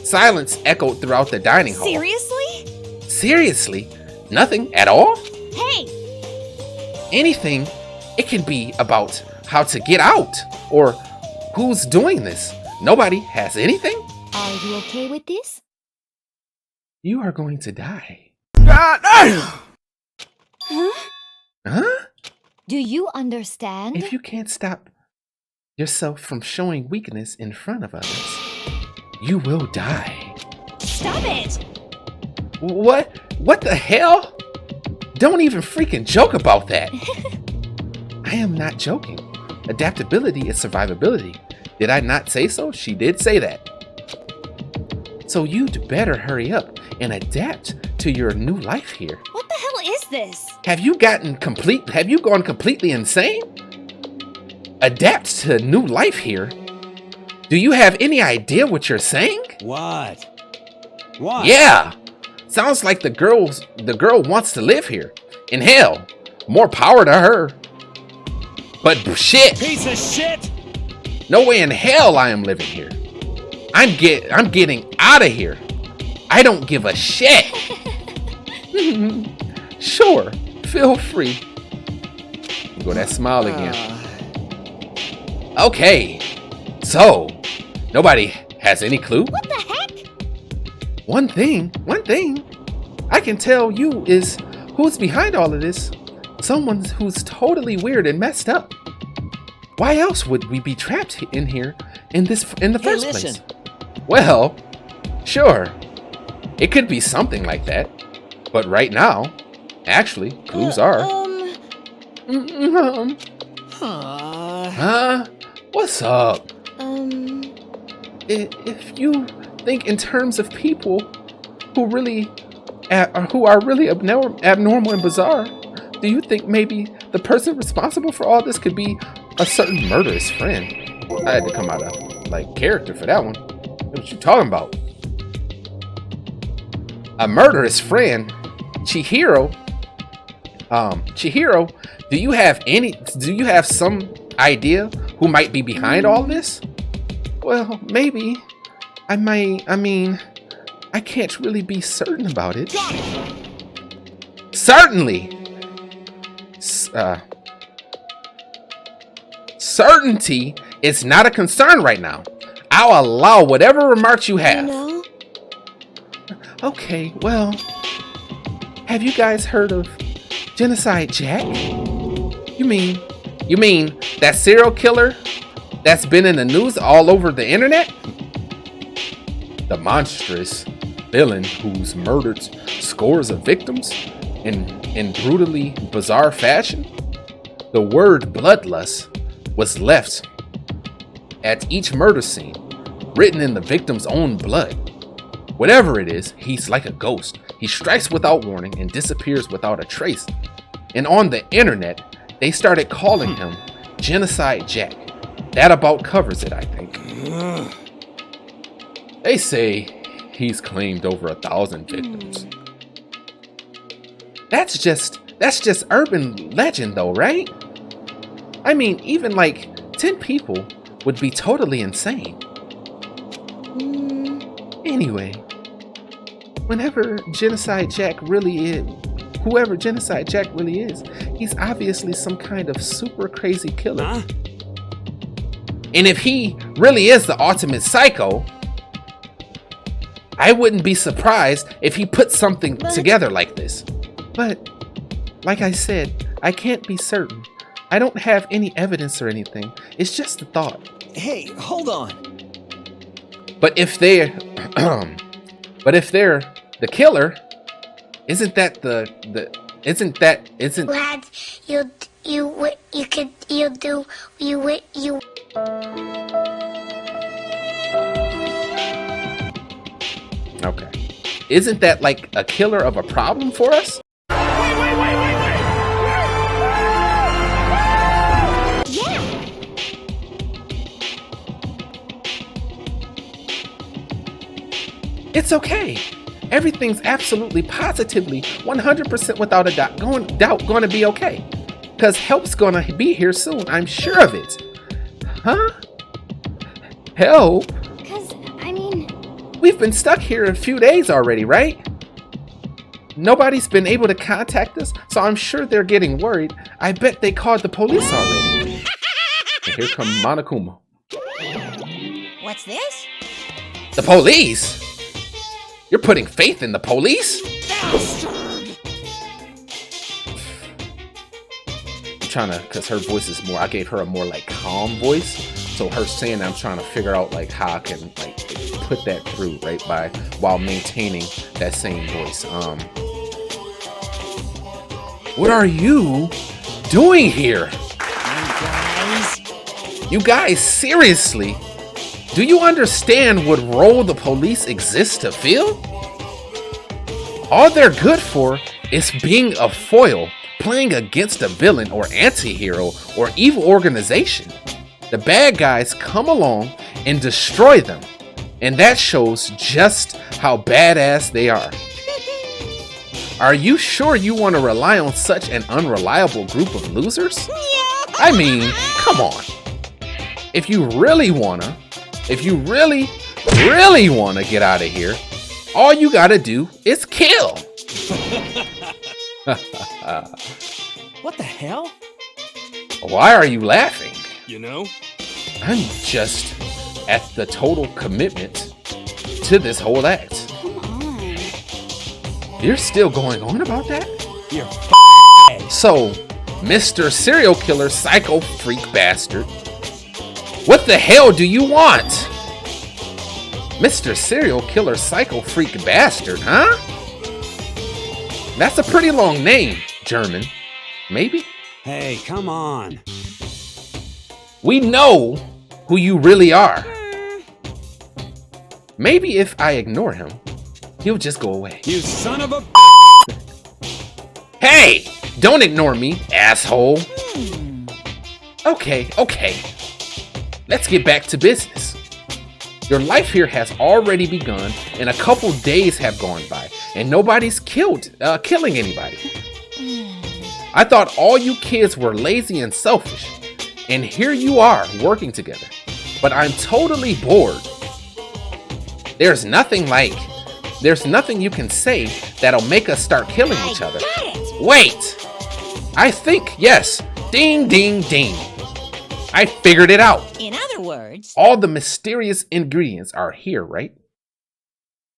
Silence echoed throughout the dining hall. Seriously? Seriously? Nothing at all? Hey! Anything. It can be about how to get out or who's doing this. Nobody has anything? Are you okay with this? You are going to die. Huh? Huh? Do you understand? If you can't stop yourself from showing weakness in front of others, you will die. Stop it! What? What the hell? Don't even freaking joke about that. I am not joking. Adaptability is survivability. Did I not say so? She did say that. So you'd better hurry up and adapt to your new life here. What the hell is this? Have you gone completely insane? Adapt to new life here? Do you have any idea what you're saying? What? What? Yeah. Sounds like the girl wants to live here. In hell. More power to her. But shit. Piece of shit! No way in hell I am living here. I'm getting out of here. I don't give a shit. Sure, feel free. Go that smile again. Okay, so nobody has any clue? What the heck? One thing I can tell you is who's behind all of this. Someone who's totally weird and messed up. Why else would we be trapped in here in the first place? Well, sure. It could be something like that. But right now, actually, clues are. What's up? If you think in terms of people who are really abnormal and bizarre, do you think maybe the person responsible for all this could be a certain murderous friend? I had to come out of character for that one. What you talking about? a murderous friend, Chihiro. Chihiro, do you have some idea who might be behind all this? Well, maybe. I mean, I can't really be certain about it. Certainly. Certainty is not a concern right now. I'll allow whatever remarks you have. You know? Okay, well, have you guys heard of Genocide Jack? You mean that serial killer that's been in the news all over the internet? The monstrous villain who's murdered scores of victims in brutally bizarre fashion? The word bloodlust was left at each murder scene, written in the victim's own blood. Whatever it is, he's like a ghost. He strikes without warning and disappears without a trace. And on the internet, they started calling him Genocide Jack. That about covers it, I think. They say he's claimed over 1,000 victims. That's just urban legend though, right? I mean, even like 10 people would be totally insane. Anyway, whoever Genocide Jack really is, he's obviously some kind of super crazy killer. Huh? And if he really is the ultimate psycho, I wouldn't be surprised if he put something together like this. But, like I said, I can't be certain. I don't have any evidence or anything. It's just a thought. Hey, hold on. But if they're the killer, isn't Lads, you. Okay. Isn't that like a killer of a problem for us? Yeah. It's okay. Everything's absolutely, positively, 100% without a doubt going to be okay. Because help's going to be here soon. I'm sure of it. Huh? Help? Because, I mean... We've been stuck here a few days already, right? Nobody's been able to contact us, so I'm sure they're getting worried. I bet they called the police already. And here come Monokuma. What's this? The police? You're putting faith in the police? I'm trying to, because her voice is more, I gave her a more like calm voice. So her saying that, I'm trying to figure out like how I can like put that through, right, while maintaining that same voice. What are you doing here? You guys, seriously? Do you understand what role the police exists to fill? All they're good for is being a foil, playing against a villain or anti-hero or evil organization. The bad guys come along and destroy them, and that shows just how badass they are. Are you sure you want to rely on such an unreliable group of losers? I mean, come on. If you really wanna get out of here, all you gotta do is kill. What the hell? Why are you laughing? You know? I'm just at the total commitment to this whole act. Come on. You're still going on about that? You're So, Mr. Serial Killer Psycho Freak Bastard, what the hell do you want? Mr. Serial Killer Psycho Freak Bastard, huh? That's a pretty long name, German. Maybe? Hey, come on. We know who you really are. Maybe if I ignore him, he'll just go away. You son of a... Hey! Don't ignore me, asshole. Okay. Let's get back to business. Your life here has already begun, and a couple days have gone by. and nobody's killing anybody. I thought all you kids were lazy and selfish, and here you are working together. But I'm totally bored. There's nothing you can say that'll make us start killing each other. Wait! I think, yes. Ding, ding, ding. I figured it out. In other words, All the mysterious ingredients are here, right?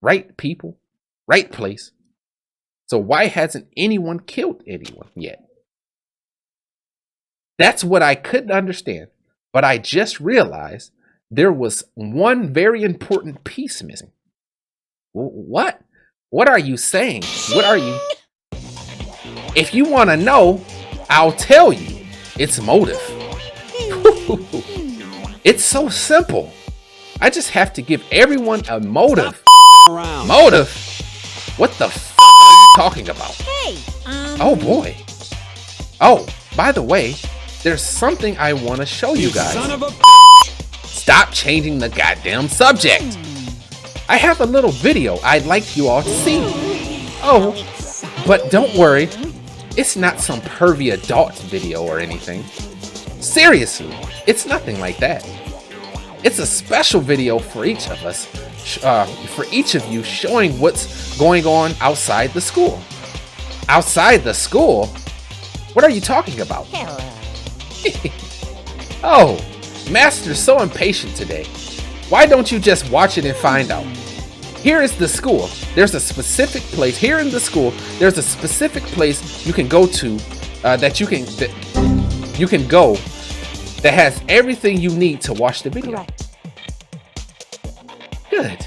Right people, right place. So why hasn't anyone killed anyone yet? That's what I couldn't understand. But I just realized there was one very important piece missing. What? What are you saying? What are you? If you want to know, I'll tell you. It's motive. It's so simple. I just have to give everyone a motive. Around. Motive? What the f are you talking about? hey, Oh boy. Oh, by the way, there's something I want to show you guys. Son of a Stop changing the goddamn subject. I have a little video I'd like you all to see. Oh, but don't worry. It's not some pervy adult video or anything. Seriously, it's nothing like that. It's a special video for each of us, for each of you, showing what's going on outside the school. Outside the school? What are you talking about? hello. Oh, Master's so impatient today. Why don't you just watch it and find out? Here is the school. There's a specific place here in the school. There's a specific place you can go to that you can go that has everything you need to watch the video. Good.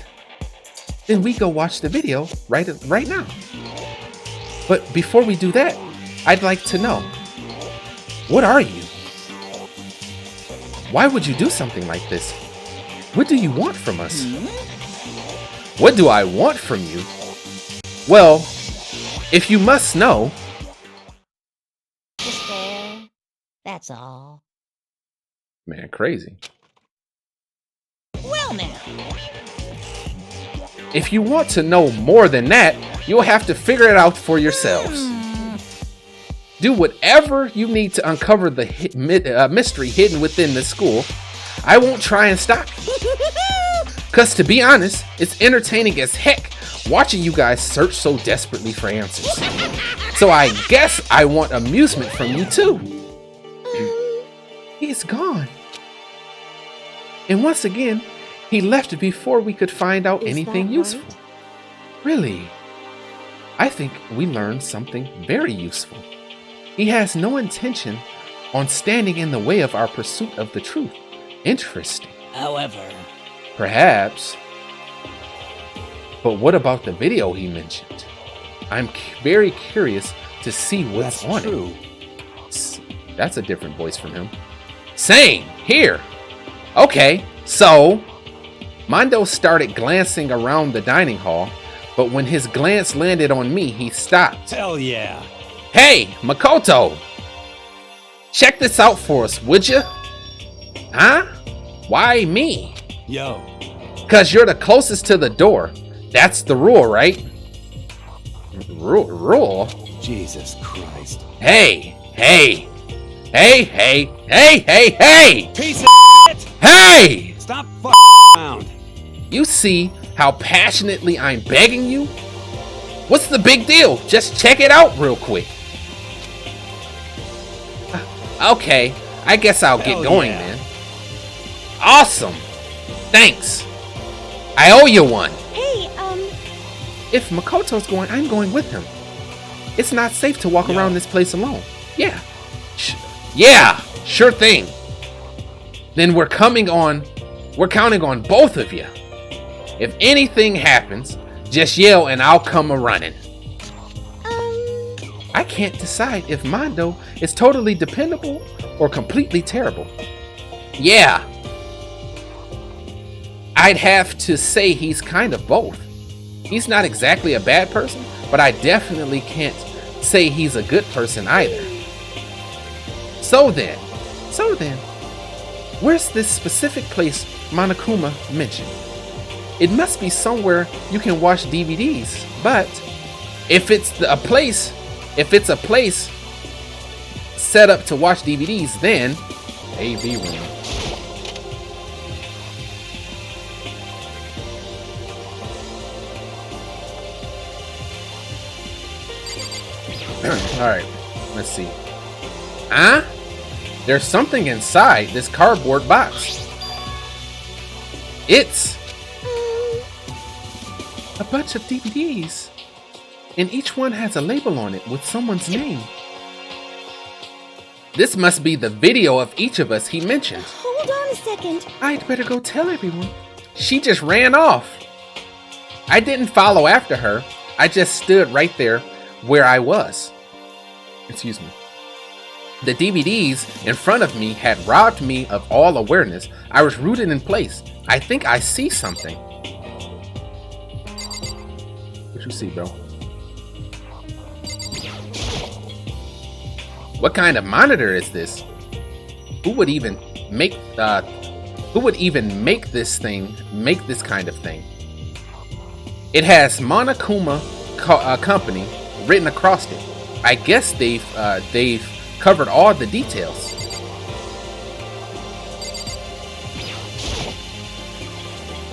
Then we go watch the video right now. But before we do that, I'd like to know, what are you? Why would you do something like this? What do you want from us? What do I want from you? Well, if you must know, Just there. That's all. man, crazy. Well now. If you want to know more than that, you'll have to figure it out for yourselves. Do whatever you need to uncover the mystery hidden within the school. I won't try and stop you. Cause to be honest, it's entertaining as heck watching you guys search so desperately for answers. So I guess I want amusement from you too. He's gone. And once again, he left before we could find out anything useful. Really? I think we learned something very useful. He has no intention on standing in the way of our pursuit of the truth. Interesting. However, Perhaps. But what about the video he mentioned? I'm very curious to see what's on it. That's a different voice from him. Same, here. Okay, so Mondo started glancing around the dining hall, but when his glance landed on me, he stopped. hell yeah. Hey, Makoto! Check this out for us, would you? Huh? Why me? Yo. Cause you're the closest to the door. That's the rule, right? Rule? Jesus Christ. Hey! Piece of shit! Hey! Stop around. You see how passionately I'm begging you? What's the big deal? Just check it out real quick. Okay, I guess I'll get going then. Awesome! Thanks! I owe you one! Hey, If Makoto's going, I'm going with him. It's not safe to walk around this place alone. Yeah. Sure thing. Then we're counting on both of you. If anything happens, just yell and I'll come a-running. I can't decide if Mondo is totally dependable or completely terrible. Yeah. I'd have to say he's kind of both. He's not exactly a bad person, but I definitely can't say he's a good person either. So then, where's this specific place Monokuma mentioned? It must be somewhere you can watch DVDs, but If it's a place set up to watch DVDs, then AV room. All right, let's see. There's something inside this cardboard box. It's a bunch of DVDs, and each one has a label on it with someone's name. This must be the video of each of us he mentioned. Hold on a second. I'd better go tell everyone. She just ran off. I didn't follow after her. I just stood right there where I was. Excuse me. The DVDs in front of me had robbed me of all awareness. I was rooted in place. I think I see something. What you see, bro? What kind of monitor is this? Who would even make this kind of thing? It has Monokuma Company written across it. I guess they've covered all the details.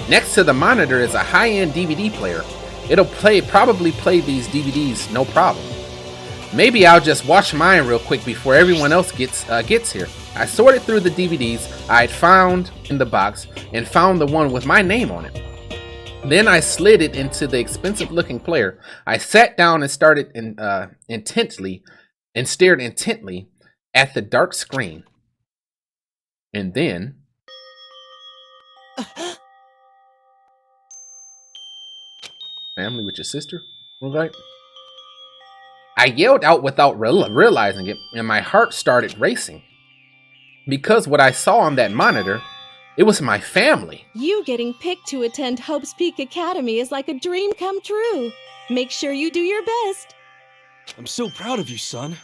Next to the monitor is a high-end DVD player. It'll probably play these DVDs no problem. Maybe I'll just watch mine real quick before everyone else gets here. I sorted through the DVDs I'd found in the box and found the one with my name on it. Then I slid it into the expensive-looking player. I sat down and stared intently at the dark screen. And then family with your sister? Right? I yelled out without realizing it, and my heart started racing. Because what I saw on that monitor, it was my family. You getting picked to attend Hope's Peak Academy is like a dream come true. Make sure you do your best. I'm so proud of you, son.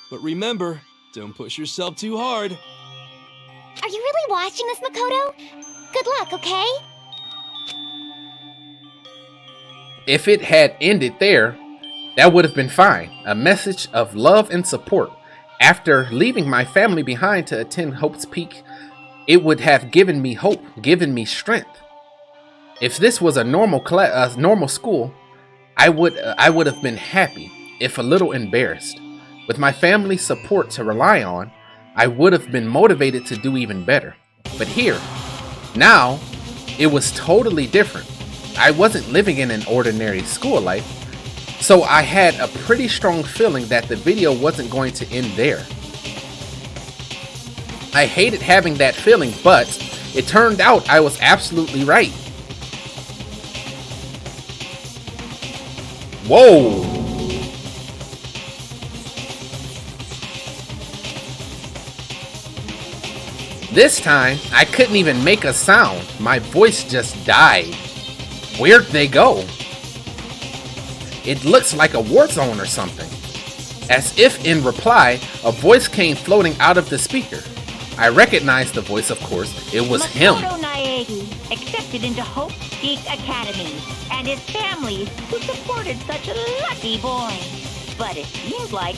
But remember, don't push yourself too hard. Are you really watching this, Makoto? Good luck, okay? If it had ended there, that would have been fine. A message of love and support. After leaving my family behind to attend Hope's Peak, it would have given me hope, given me strength. If this was a normal school, I would have been happy, if a little embarrassed. With my family's support to rely on, I would have been motivated to do even better. But here, now, it was totally different. I wasn't living in an ordinary school life, so I had a pretty strong feeling that the video wasn't going to end there. I hated having that feeling, but it turned out I was absolutely right. Whoa! This time, I couldn't even make a sound. My voice just died. Where'd they go? It looks like a war zone or something. As if in reply, a voice came floating out of the speaker. I recognized the voice, of course. It was him. Makoto Naegi, accepted into Hope Peak Academy, and his family, who supported such a lucky boy. But it seems like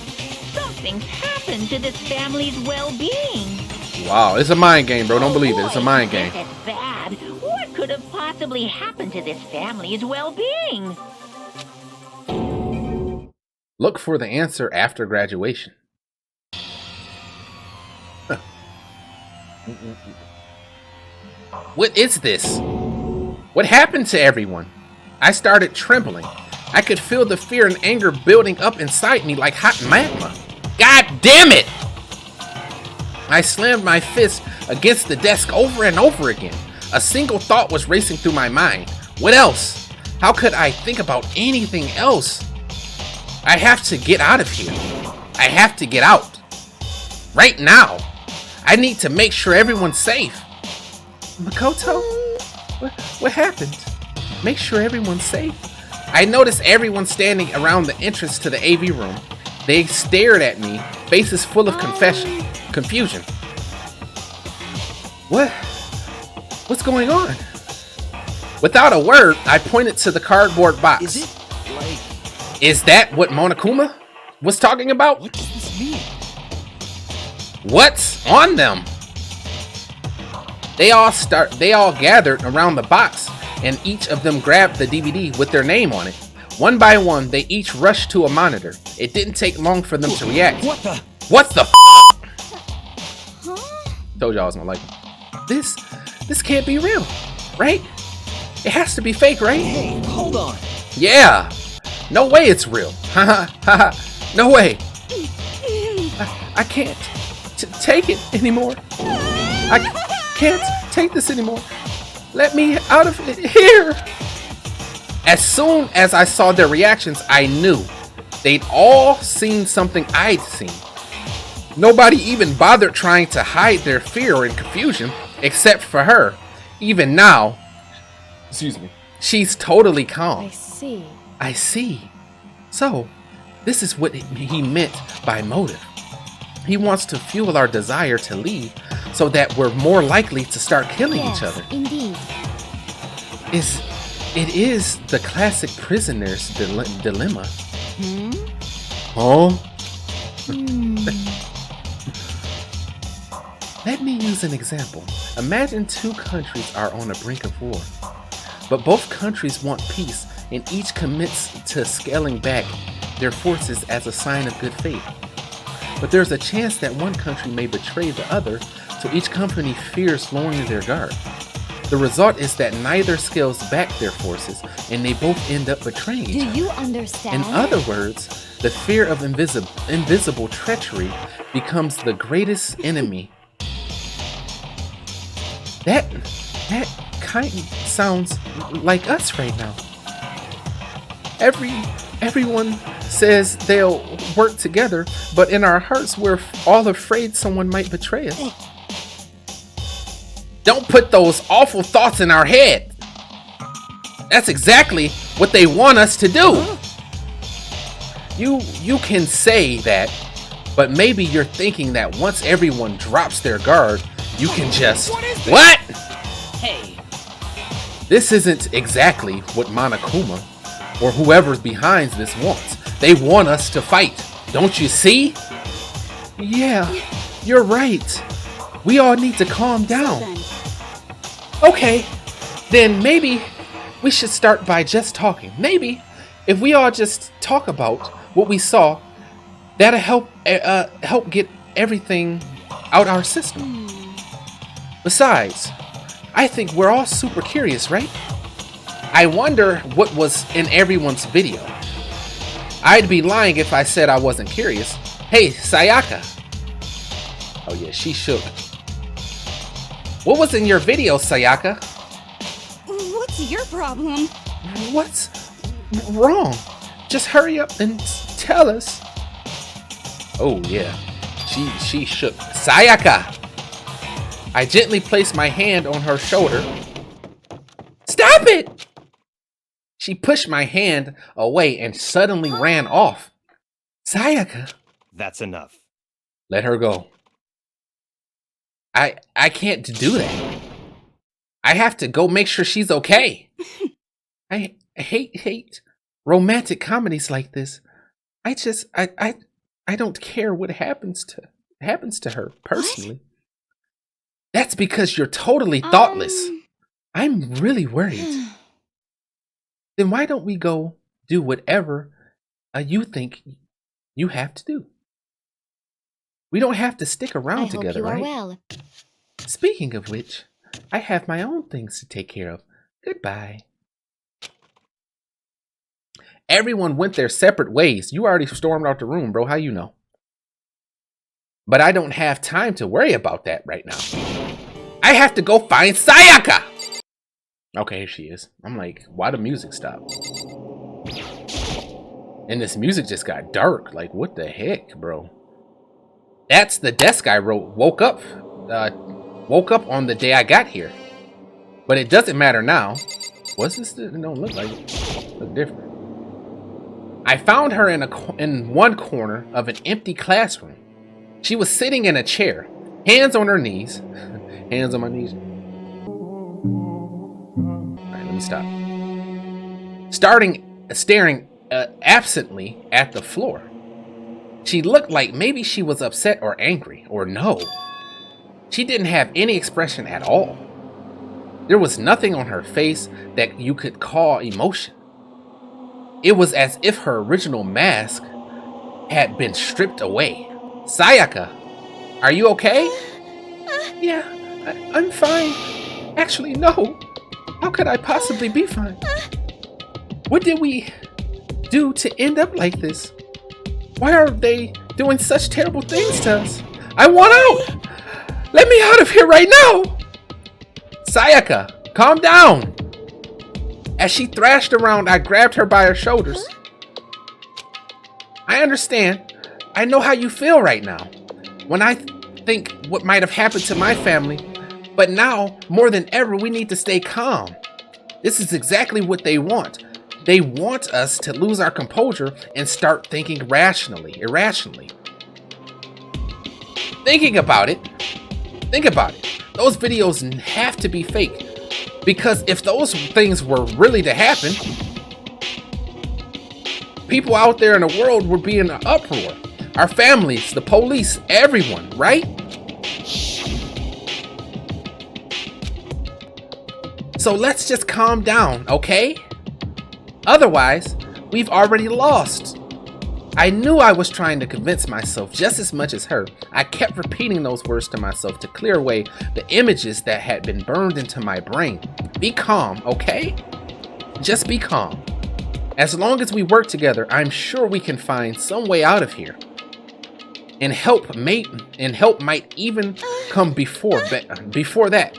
something's happened to this family's well-being. Wow, it's a mind game, bro. Don't believe it. It's a mind game. This is bad. What could have possibly happened to this family's well-being? Look for the answer after graduation. What is this? What happened to everyone? I started trembling. I could feel the fear and anger building up inside me like hot magma. God damn it! I slammed my fist against the desk over and over again. A single thought was racing through my mind. What else? How could I think about anything else? I have to get out of here. I have to get out. Right now. I need to make sure everyone's safe. Makoto? What happened? Make sure everyone's safe? I noticed everyone standing around the entrance to the AV room. They stared at me, faces full of confusion. What's going on? Without a word, I pointed to the cardboard box. Is it like Is that what Monokuma was talking about? What does this mean? What's on them? They all gathered around the box, and each of them grabbed the DVD with their name on it. One by one, they each rushed to a monitor. It didn't take long for them to react. What the? What the Told y'all I was gonna like it. This can't be real, right? It has to be fake, right? Hey, hold on. Yeah. No way it's real. Haha, haha. No way. I can't take it anymore. I can't take this anymore. Let me out of here. As soon as I saw their reactions, I knew they'd all seen something I'd seen. Nobody even bothered trying to hide their fear and confusion, except for her. Even now, excuse me, she's totally calm. I see. I see. So, this is what he meant by motive. He wants to fuel our desire to leave so that we're more likely to start killing each other. Indeed. It is the classic prisoner's dilemma. Hmm? Oh? Let me use an example. Imagine two countries are on the brink of war, but both countries want peace and each commits to scaling back their forces as a sign of good faith. But there's a chance that one country may betray the other, so each company fears lowering their guard. The result is that neither scales back their forces, and they both end up betraying each other. Do you understand? In other words, the fear of invisible treachery becomes the greatest enemy. That kind of sounds like us right now. Everyone says they'll work together, but in our hearts we're all afraid someone might betray us. Don't put those awful thoughts in our head. That's exactly what they want us to do. You can say that, but maybe you're thinking that once everyone drops their guard, you can just... What? Hey. This isn't exactly what Monokuma or whoever's behind this wants. They want us to fight. Don't you see? Yeah, you're right. We all need to calm down. Okay, then maybe we should start by just talking. Maybe if we all just talk about what we saw, that'll help get everything out our system. Besides, I think we're all super curious, right? I wonder what was in everyone's video. I'd be lying if I said I wasn't curious. Hey, Sayaka. Oh yeah, she shook. What was in your video, Sayaka? What's your problem? What's wrong? Just hurry up and tell us. Oh yeah, she shook. Sayaka! I gently placed my hand on her shoulder. Stop it! She pushed my hand away and suddenly ran off. Sayaka! That's enough. Let her go. I can't do that. I have to go make sure she's okay. I hate romantic comedies like this. I don't care what happens to her personally. What? That's because you're totally thoughtless. I'm really worried. Then why don't we go do whatever you think you have to do? We don't have to stick around together, right? Well. Speaking of which, I have my own things to take care of. Goodbye. Everyone went their separate ways. You already stormed out the room, bro. How you know? But I don't have time to worry about that right now. I have to go find Sayaka! Okay, here she is. I'm like, why the music stop? And this music just got dark. Like, what the heck, bro? That's the desk I wrote. Woke up on the day I got here. But it doesn't matter now. What's this? It don't look like it. Look different. I found her in one corner of an empty classroom. She was sitting in a chair, hands on her knees. Hands on my knees. Alright, let me stop. Staring absently at the floor. She looked like maybe she was upset or angry, or no. She didn't have any expression at all. There was nothing on her face that you could call emotion. It was as if her original mask had been stripped away. Sayaka, are you okay? Yeah, I'm fine. Actually, no. How could I possibly be fine? What did we do to end up like this? Why are they doing such terrible things to us? I want out! Let me out of here right now! Sayaka, calm down! As she thrashed around, I grabbed her by her shoulders. I understand. I know how you feel right now. When I think what might have happened to my family, but now, more than ever, we need to stay calm. This is exactly what they want. They want us to lose our composure and start thinking irrationally. Think about it. Those videos have to be fake. Because if those things were really to happen, people out there in the world would be in an uproar. Our families, the police, everyone, right? So let's just calm down, okay? Otherwise, we've already lost. I knew I was trying to convince myself just as much as her. I kept repeating those words to myself to clear away the images that had been burned into my brain. Be calm, okay? Just be calm. As long as we work together, I'm sure we can find some way out of here. And help might even come before that.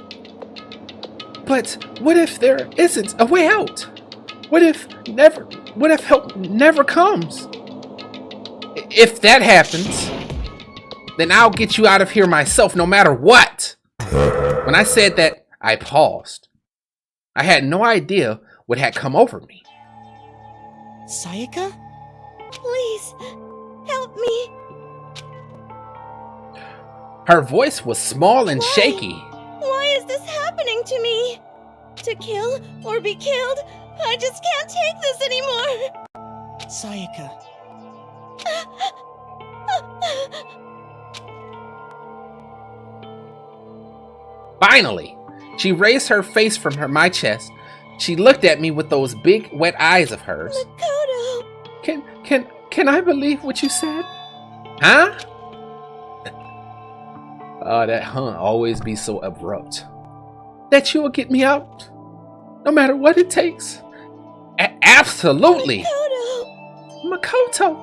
But what if there isn't a way out? What if help never comes? If that happens, then I'll get you out of here myself no matter what. When I said that, I paused. I had no idea what had come over me. Sayaka? Please, help me. Her voice was small and shaky. Why is this happening to me? To kill or be killed? I just can't take this anymore. Sayaka. Finally, she raised her face from my chest. She looked at me with those big, wet eyes of hers. Makoto! Can I believe what you said? Huh? Oh, that always be so abrupt. That you will get me out, no matter what it takes. Absolutely. Makoto,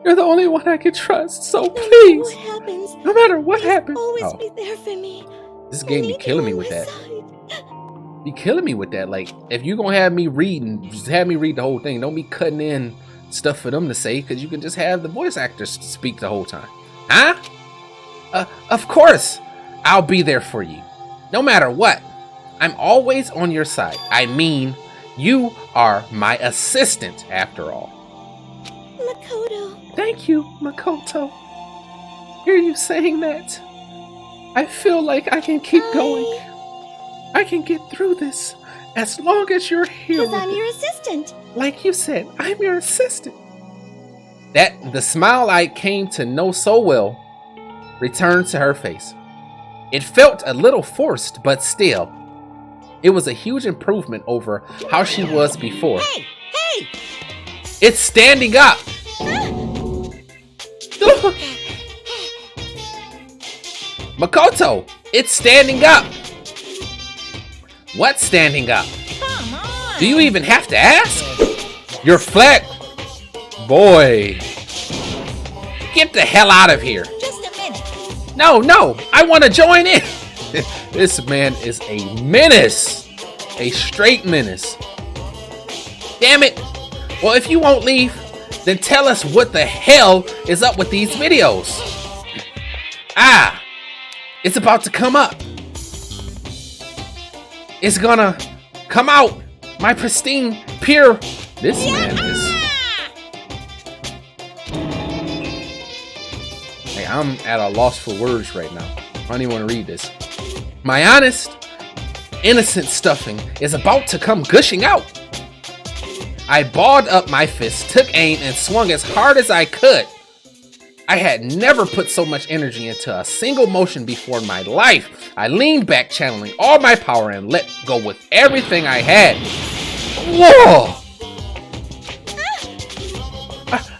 you're the only one I can trust, so please, what happens, no matter what happens, always be there for me. This game be killing me with that. Be killing me with that. Like, if you gonna have me reading, just have me read the whole thing. Don't be cutting in stuff for them to say, because you can just have the voice actors speak the whole time. Huh? Of course, I'll be there for you. No matter what. I'm always on your side. I mean, you are my assistant, after all. Makoto. Thank you, Makoto. Hear you saying that, I feel like I can keep going. I can get through this as long as you're here. Because I'm your assistant. Like you said, I'm your assistant. The smile I came to know so well returned to her face. It felt a little forced, but still, it was a huge improvement over how she was before. Hey! It's standing up! Makoto, it's standing up! What's standing up? Come on! Do you even have to ask? You're flat. Boy. Get the hell out of here. Just a minute. No, I want to join in. This man is a menace. A straight menace. Damn it. Well, if you won't leave, then tell us what the hell is up with these videos. It's about to come up. It's gonna come out. My pristine, pure. This man is. Hey, I'm at a loss for words right now. I don't even want to read this. My honest, innocent stuffing is about to come gushing out. I balled up my fist, took aim, and swung as hard as I could. I had never put so much energy into a single motion before in my life. I leaned back, channeling all my power, and let go with everything I had. Whoa!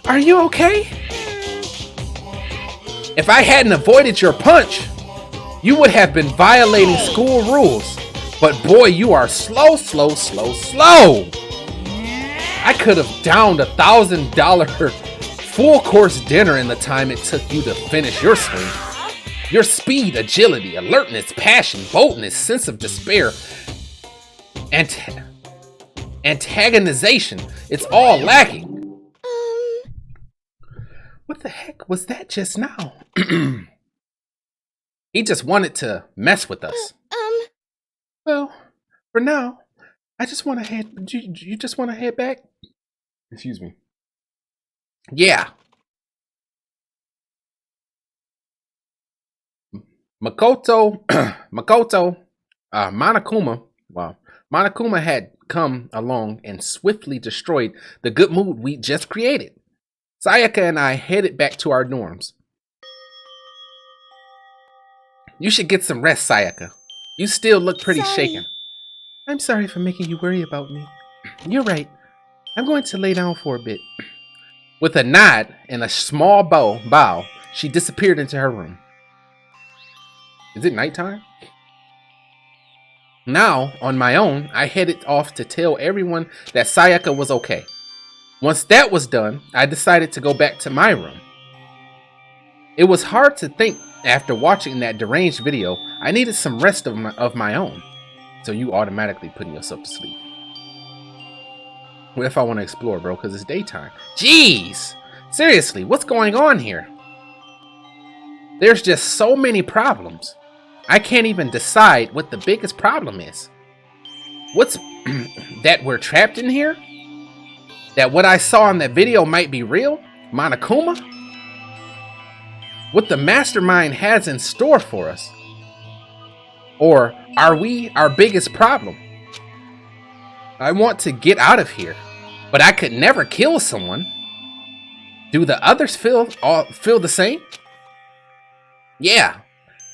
Are you okay? If I hadn't avoided your punch, you would have been violating school rules. But boy, you are slow. I could have downed $1,000 full course dinner in the time it took you to finish your swing. Your speed, agility, alertness, passion, boldness, sense of despair, and antagonization, it's all lacking. What the heck was that just now? He just wanted to mess with us. Well, for now, I just want to head. You just want to head back? Excuse me. Yeah. Monokuma. Wow. Monokuma had come along and swiftly destroyed the good mood we just created. Sayaka and I headed back to our dorms. You should get some rest, Sayaka. You still look pretty shaken. I'm sorry for making you worry about me. You're right. I'm going to lay down for a bit. With a nod and a small bow, she disappeared into her room. Is it nighttime? Now, on my own, I headed off to tell everyone that Sayaka was okay. Once that was done, I decided to go back to my room. It was hard to think after watching that deranged video. I needed some rest of my own. So you automatically putting yourself to sleep. What if I want to explore, bro? Because it's daytime. Jeez! Seriously, what's going on here? There's just so many problems. I can't even decide what the biggest problem is. What's that we're trapped in here? That what I saw in that video might be real? Monokuma? What the mastermind has in store for us? Or are we our biggest problem? I want to get out of here, but I could never kill someone. Do the others feel the same? Yeah,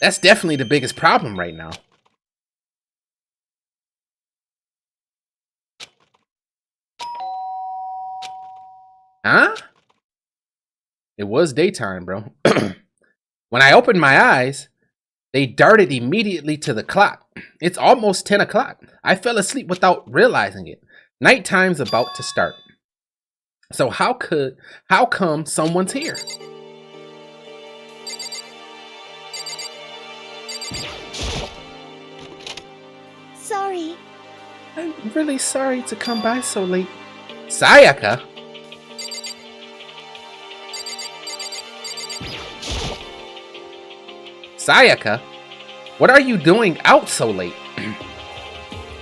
that's definitely the biggest problem right now. Huh? It was daytime, bro. When I opened my eyes, they darted immediately to the clock. It's almost 10 o'clock. I fell asleep without realizing it. Nighttime's about to start. So how come someone's here? Sorry. I'm really sorry to come by so late. Sayaka? Sayaka? What are you doing out so late?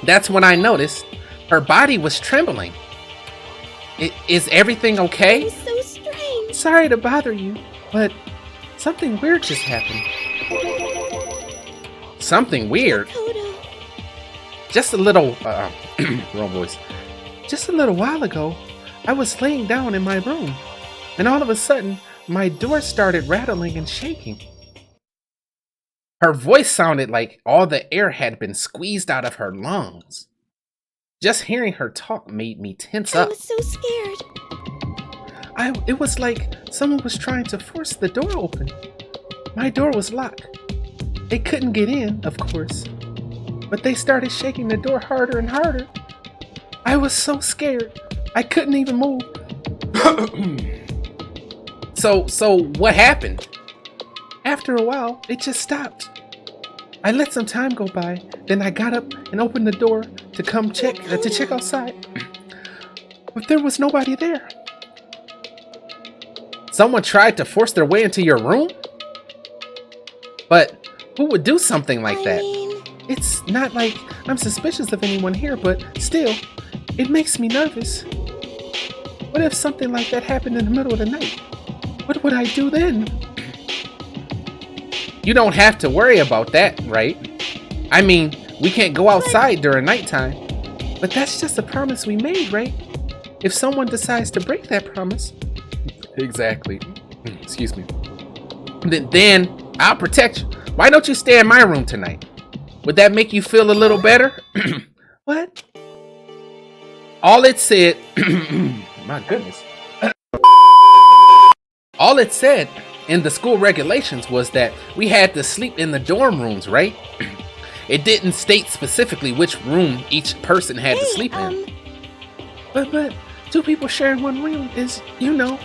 That's when I noticed her body was trembling. Is everything okay? It was so strange. Sorry to bother you, but something weird just happened. Something weird? Makoto. Just a little, wrong voice. Just a little while ago, I was laying down in my room, and all of a sudden, my door started rattling and shaking. Her voice sounded like all the air had been squeezed out of her lungs. Just hearing her talk made me tense I up. was so scared. It was like someone was trying to force the door open. My door was locked. They couldn't get in, of course, but they started shaking the door harder and harder. I was so scared, I couldn't even move. So what happened? After a while, it just stopped. I let some time go by, then I got up and opened the door to come check outside. But there was nobody there. Someone tried to force their way into your room? But who would do something like that? It's not like I'm suspicious of anyone here, but still, it makes me nervous. What if something like that happened in the middle of the night? What would I do then? You don't have to worry about that, right? I mean, we can't go outside during nighttime. But that's just a promise we made, right? if someone decides to break that promise, Exactly. Excuse me. then I'll protect you. Why don't you stay in my room tonight? Would that make you feel a little better? What? All it said, My goodness. all it said in the school regulations was that we had to sleep in the dorm rooms, right? It didn't state specifically which room each person had to sleep in. But two people sharing one room is, you know.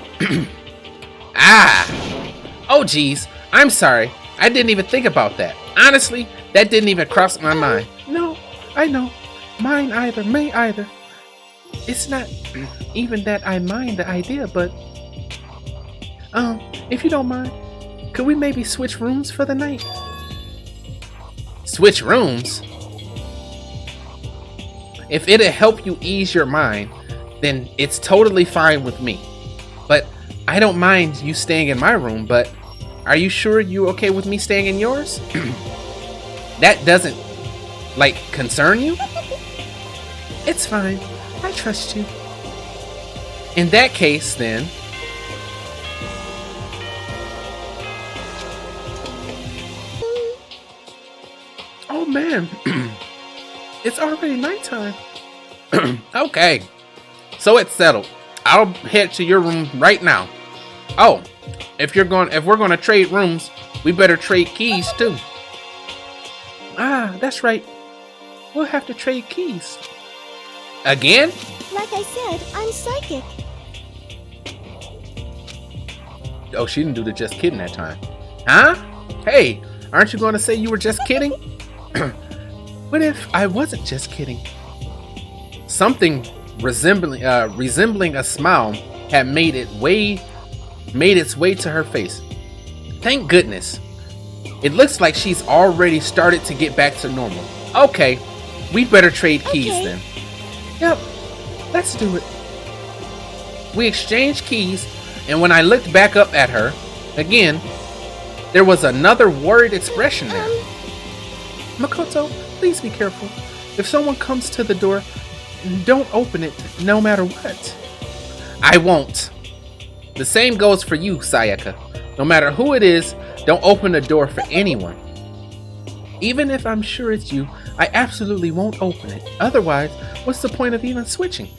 Oh geez, I'm sorry. I didn't even think about that. Honestly, that didn't even cross my mind. No, I know. Mine either, may either. It's not even that I mind the idea, but if you don't mind, could we maybe switch rooms for the night? Switch rooms? If it'll help you ease your mind, then it's totally fine with me. But I don't mind you staying in my room, but are you sure you're okay with me staying in yours? That doesn't, like, concern you? It's fine. I trust you. In that case, then... Oh, man. It's already nighttime. Okay. So it's settled. I'll head to your room right now. Oh, if we're gonna trade rooms, we better trade keys too. Ah, that's right. We'll have to trade keys. Again? Like I said, I'm psychic. Oh, she didn't do the just kidding that time. Huh? Hey, aren't you gonna say you were just kidding? What if I wasn't just kidding? Something resembling a smile had made its way to her face. Thank goodness. It looks like she's already started to get back to normal. Okay, we'd better trade keys then. Yep, let's do it. We exchanged keys, and when I looked back up at her again, there was another worried expression there. Makoto, please be careful. If someone comes to the door, don't open it no matter what. I won't. The same goes for you, Sayaka. No matter who it is, don't open the door for anyone. Even if I'm sure it's you, I absolutely won't open it. Otherwise, what's the point of even switching?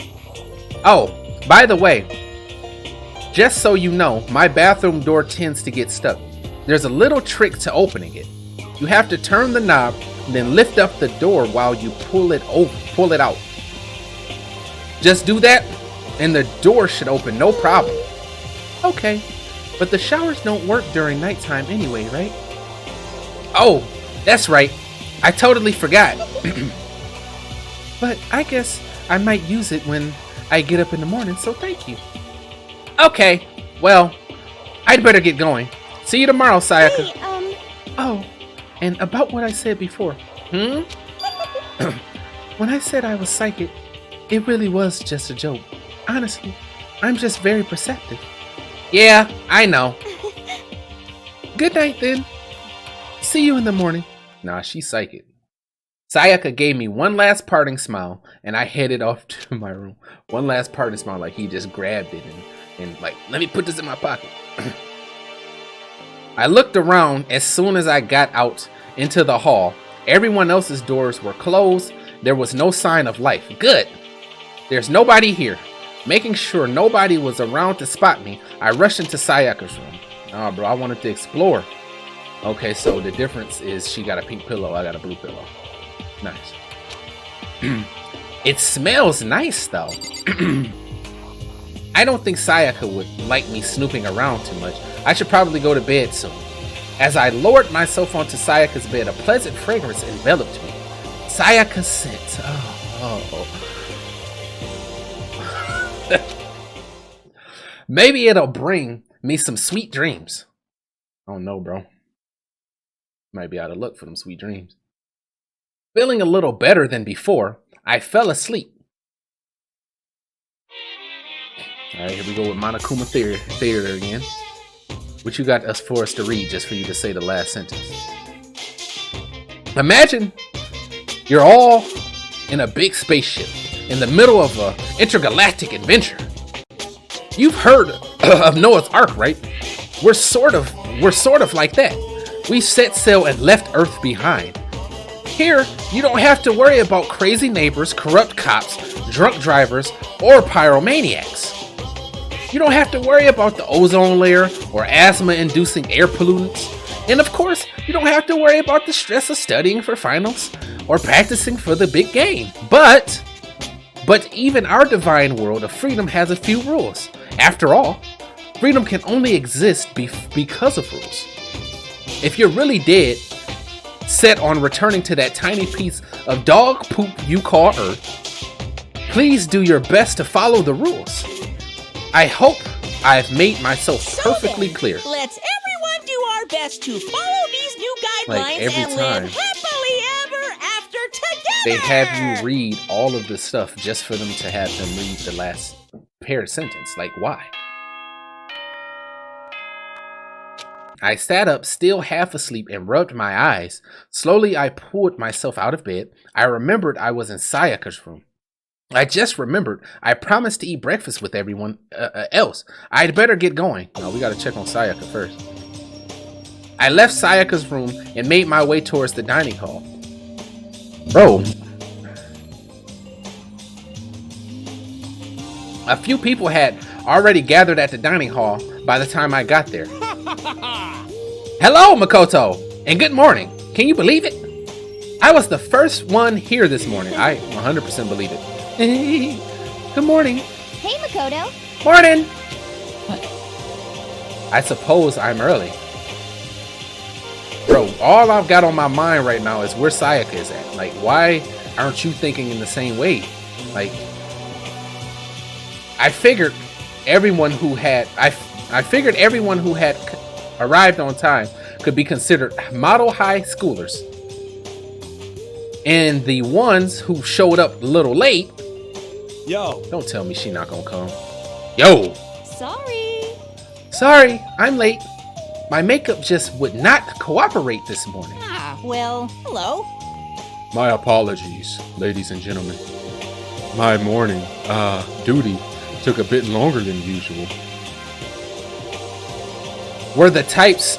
Oh, by the way, just so you know, my bathroom door tends to get stuck. There's a little trick to opening it. You have to turn the knob and then lift up the door while you pull it out. Just do that and the door should open no problem. Okay, but the showers don't work during nighttime anyway, right? Oh, that's right. I totally forgot. But I guess I might use it when I get up in the morning, so thank you. Okay, well, I'd better get going. See you tomorrow, Sayaka. Hey, Oh, and about what I said before. When I said I was psychic, it really was just a joke. Honestly, I'm just very perceptive. Yeah, I know. Good night then. See you in the morning. Nah, she's psychic. Sayaka gave me one last parting smile, and I headed off to my room. One last parting smile, like he just grabbed it and like, let me put this in my pocket. I looked around as soon as I got out into the hall. Everyone else's doors were closed. There was no sign of life. Good. There's nobody here. Making sure nobody was around to spot me, I rushed into Sayaka's room. Oh, bro, I wanted to explore. Okay, so the difference is she got a pink pillow, I got a blue pillow. Nice. It smells nice, though. I don't think Sayaka would like me snooping around too much. I should probably go to bed soon. As I lowered myself onto Sayaka's bed, a pleasant fragrance enveloped me. Sayaka's scent. Oh. Maybe it'll bring me some sweet dreams. Oh no, bro. Might be out of luck for them sweet dreams. Feeling a little better than before, I fell asleep. Alright, here we go with Monokuma Theater again. What you got for us to read, just for you to say the last sentence? Imagine you're all in a big spaceship. in the middle of an intergalactic adventure. You've heard of Noah's Ark, right? We're sort of like that. We set sail and left Earth behind. Here, you don't have to worry about crazy neighbors, corrupt cops, drunk drivers, or pyromaniacs. You don't have to worry about the ozone layer or asthma-inducing air pollutants. And of course, you don't have to worry about the stress of studying for finals or practicing for the big game. But even our divine world of freedom has a few rules. After all, freedom can only exist because of rules. If you're really dead, set on returning to that tiny piece of dog poop you call Earth, please do your best to follow the rules. I hope I've made myself perfectly clear. Let's everyone do our best to follow these new guidelines Like every and time. live happily ever after together. They have you read all of this stuff just for them to have them read the last paired sentence. Like, why? I sat up, still half asleep, and rubbed my eyes. Slowly, I pulled myself out of bed. I remembered I was in Sayaka's room. I just remembered I promised to eat breakfast with everyone else. I'd better get going. No, we gotta check on Sayaka first. I left Sayaka's room and made my way towards the dining hall. Bro. A few people had already gathered at the dining hall by the time I got there. Hello, Makoto, and good morning. Can you believe it? I was the first one here this morning. I 100% believe it. Good morning. Hey, Makoto. Morning. I suppose I'm early. Bro, all I've got on my mind right now is where Sayaka is at. Like, why aren't you thinking in the same way? Like, I figured everyone who had arrived on time could be considered model high schoolers. And the ones who showed up a little late. Yo. Don't tell me she not gonna come. Yo. Sorry, I'm late. My makeup just would not cooperate this morning. Well, hello. My apologies, ladies and gentlemen. My morning, duty took a bit longer than usual. Were the types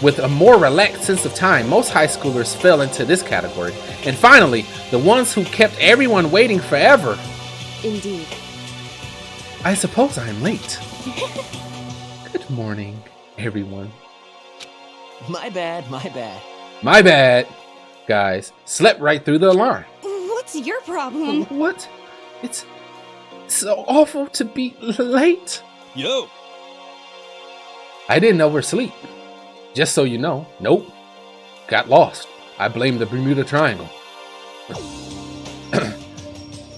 with a more relaxed sense of time. Most high schoolers fell into this category. And finally, the ones who kept everyone waiting forever. Indeed. I suppose I'm late. Good morning, everyone. My bad. My bad, guys. Slept right through the alarm. What's your problem? What? It's so awful to be late. Yo. I didn't oversleep. Just so you know, nope. Got lost. I blame the Bermuda Triangle.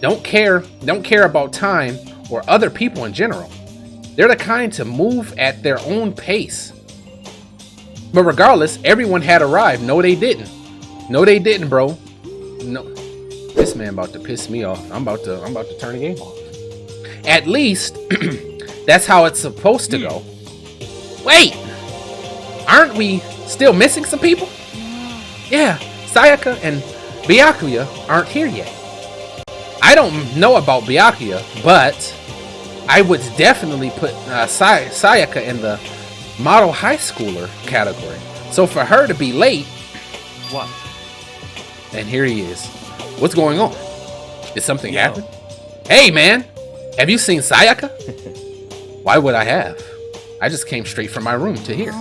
Don't care about time or other people in general. They're the kind to move at their own pace. But regardless, everyone had arrived. No, they didn't. No, they didn't, bro. No. This man about to piss me off. I'm about to turn the game off. At least, that's how it's supposed to go. Wait! Aren't we still missing some people? Yeah, Sayaka and Byakuya aren't here yet. I don't know about Byakuya, but I would definitely put Sayaka in the model high schooler category. So for her to be late... What? And here he is. What's going on? Did something happen? Hey, man! Have you seen Sayaka? Why would I have? I just came straight from my room to here.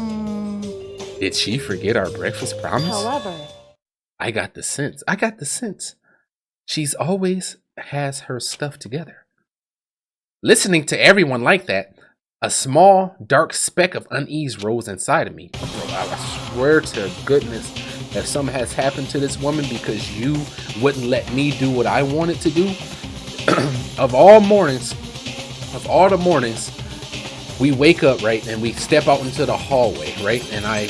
Did she forget our breakfast promise? However, I got the sense. She's always has her stuff together. Listening to everyone like that, a small, dark speck of unease rose inside of me. Bro, I swear to goodness, if something has happened to this woman because you wouldn't let me do what I wanted to do, of all the mornings, we wake up, right, and we step out into the hallway, right, and I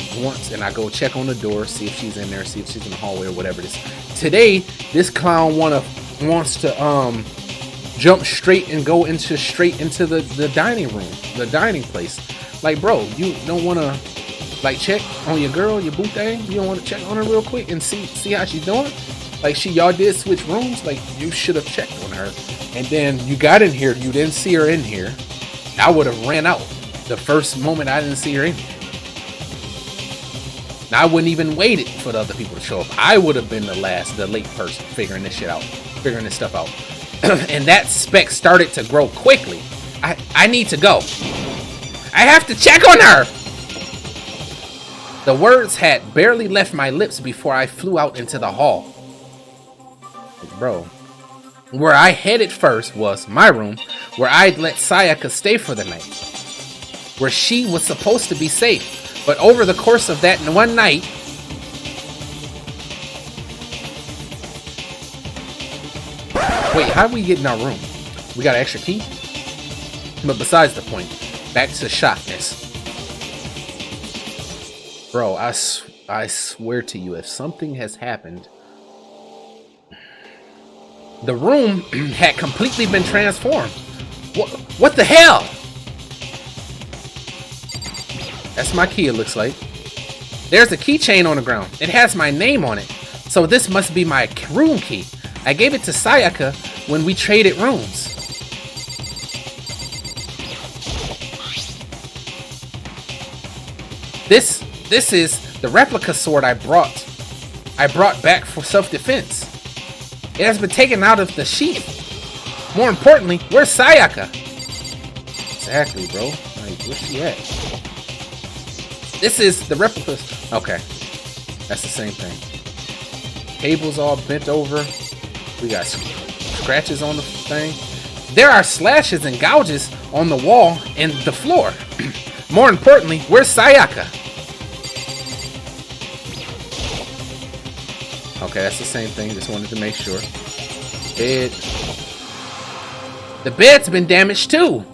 go check on the door, see if she's in there, see if she's in the hallway or whatever it is. Today, this clown wants to jump straight and go straight into the dining room, the dining place. Like, bro, you don't want to like check on your girl, your boo thing? You don't want to check on her real quick and see how she's doing? Like y'all did switch rooms. Like you should have checked on her. And then you got in here. You didn't see her in here. I would have ran out the first moment I didn't see her in here. Now I wouldn't even waited for the other people to show up. I would have been the late person figuring this stuff out. And that spec started to grow quickly. I need to go. I have to check on her. The words had barely left my lips before I flew out into the hall. Bro, where I headed first was my room, where I'd let Sayaka stay for the night, where she was supposed to be safe. But over the course of that one night, wait, how do we get in our room? We got an extra key? But besides the point, back to shockness. Bro, I swear to you, if something has happened, the room had completely been transformed. What the hell? That's my key, it looks like. There's a keychain on the ground. It has my name on it. So this must be my room key. I gave it to Sayaka when we traded rooms. This is the replica sword I brought back for self-defense. It has been taken out of the sheath. More importantly, where's Sayaka? Exactly, bro. Like, where's she at? This is the replica. Okay. That's the same thing. Cable's all bent over. We got scratches on the thing. There are slashes and gouges on the wall and the floor. More importantly, where's Sayaka? Okay, that's the same thing. Just wanted to make sure. The bed's been damaged too.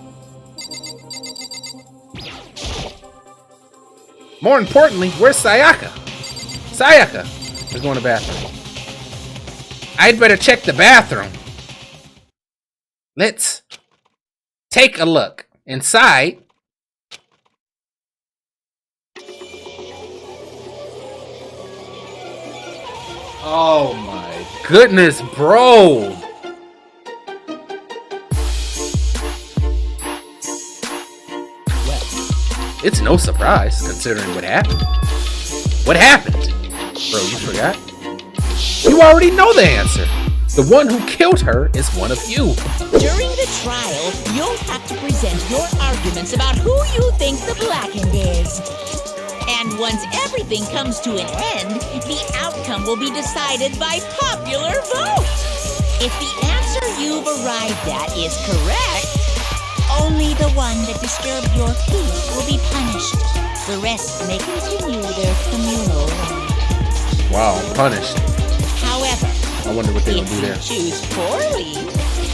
More importantly, where's Sayaka? Sayaka! Let's go in the bathroom. I'd better check the bathroom. Let's take a look inside. Oh my goodness, bro! It's no surprise, considering what happened. What happened? Bro, you forgot? You already know the answer. The one who killed her is one of you. During the trial, you'll have to present your arguments about who you think the blackened is. And once everything comes to an end, the outcome will be decided by popular vote. If the answer you've arrived at is correct, only the one that disturbed your peace will be punished. The rest may continue their communal life. Wow, punished. However, I wonder what they will do there. if you choose poorly,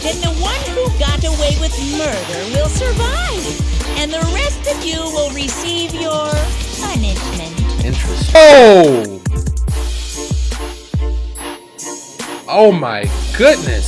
then the one who got away with murder will survive, and the rest of you will receive your punishment. Interesting. Oh! Oh my goodness!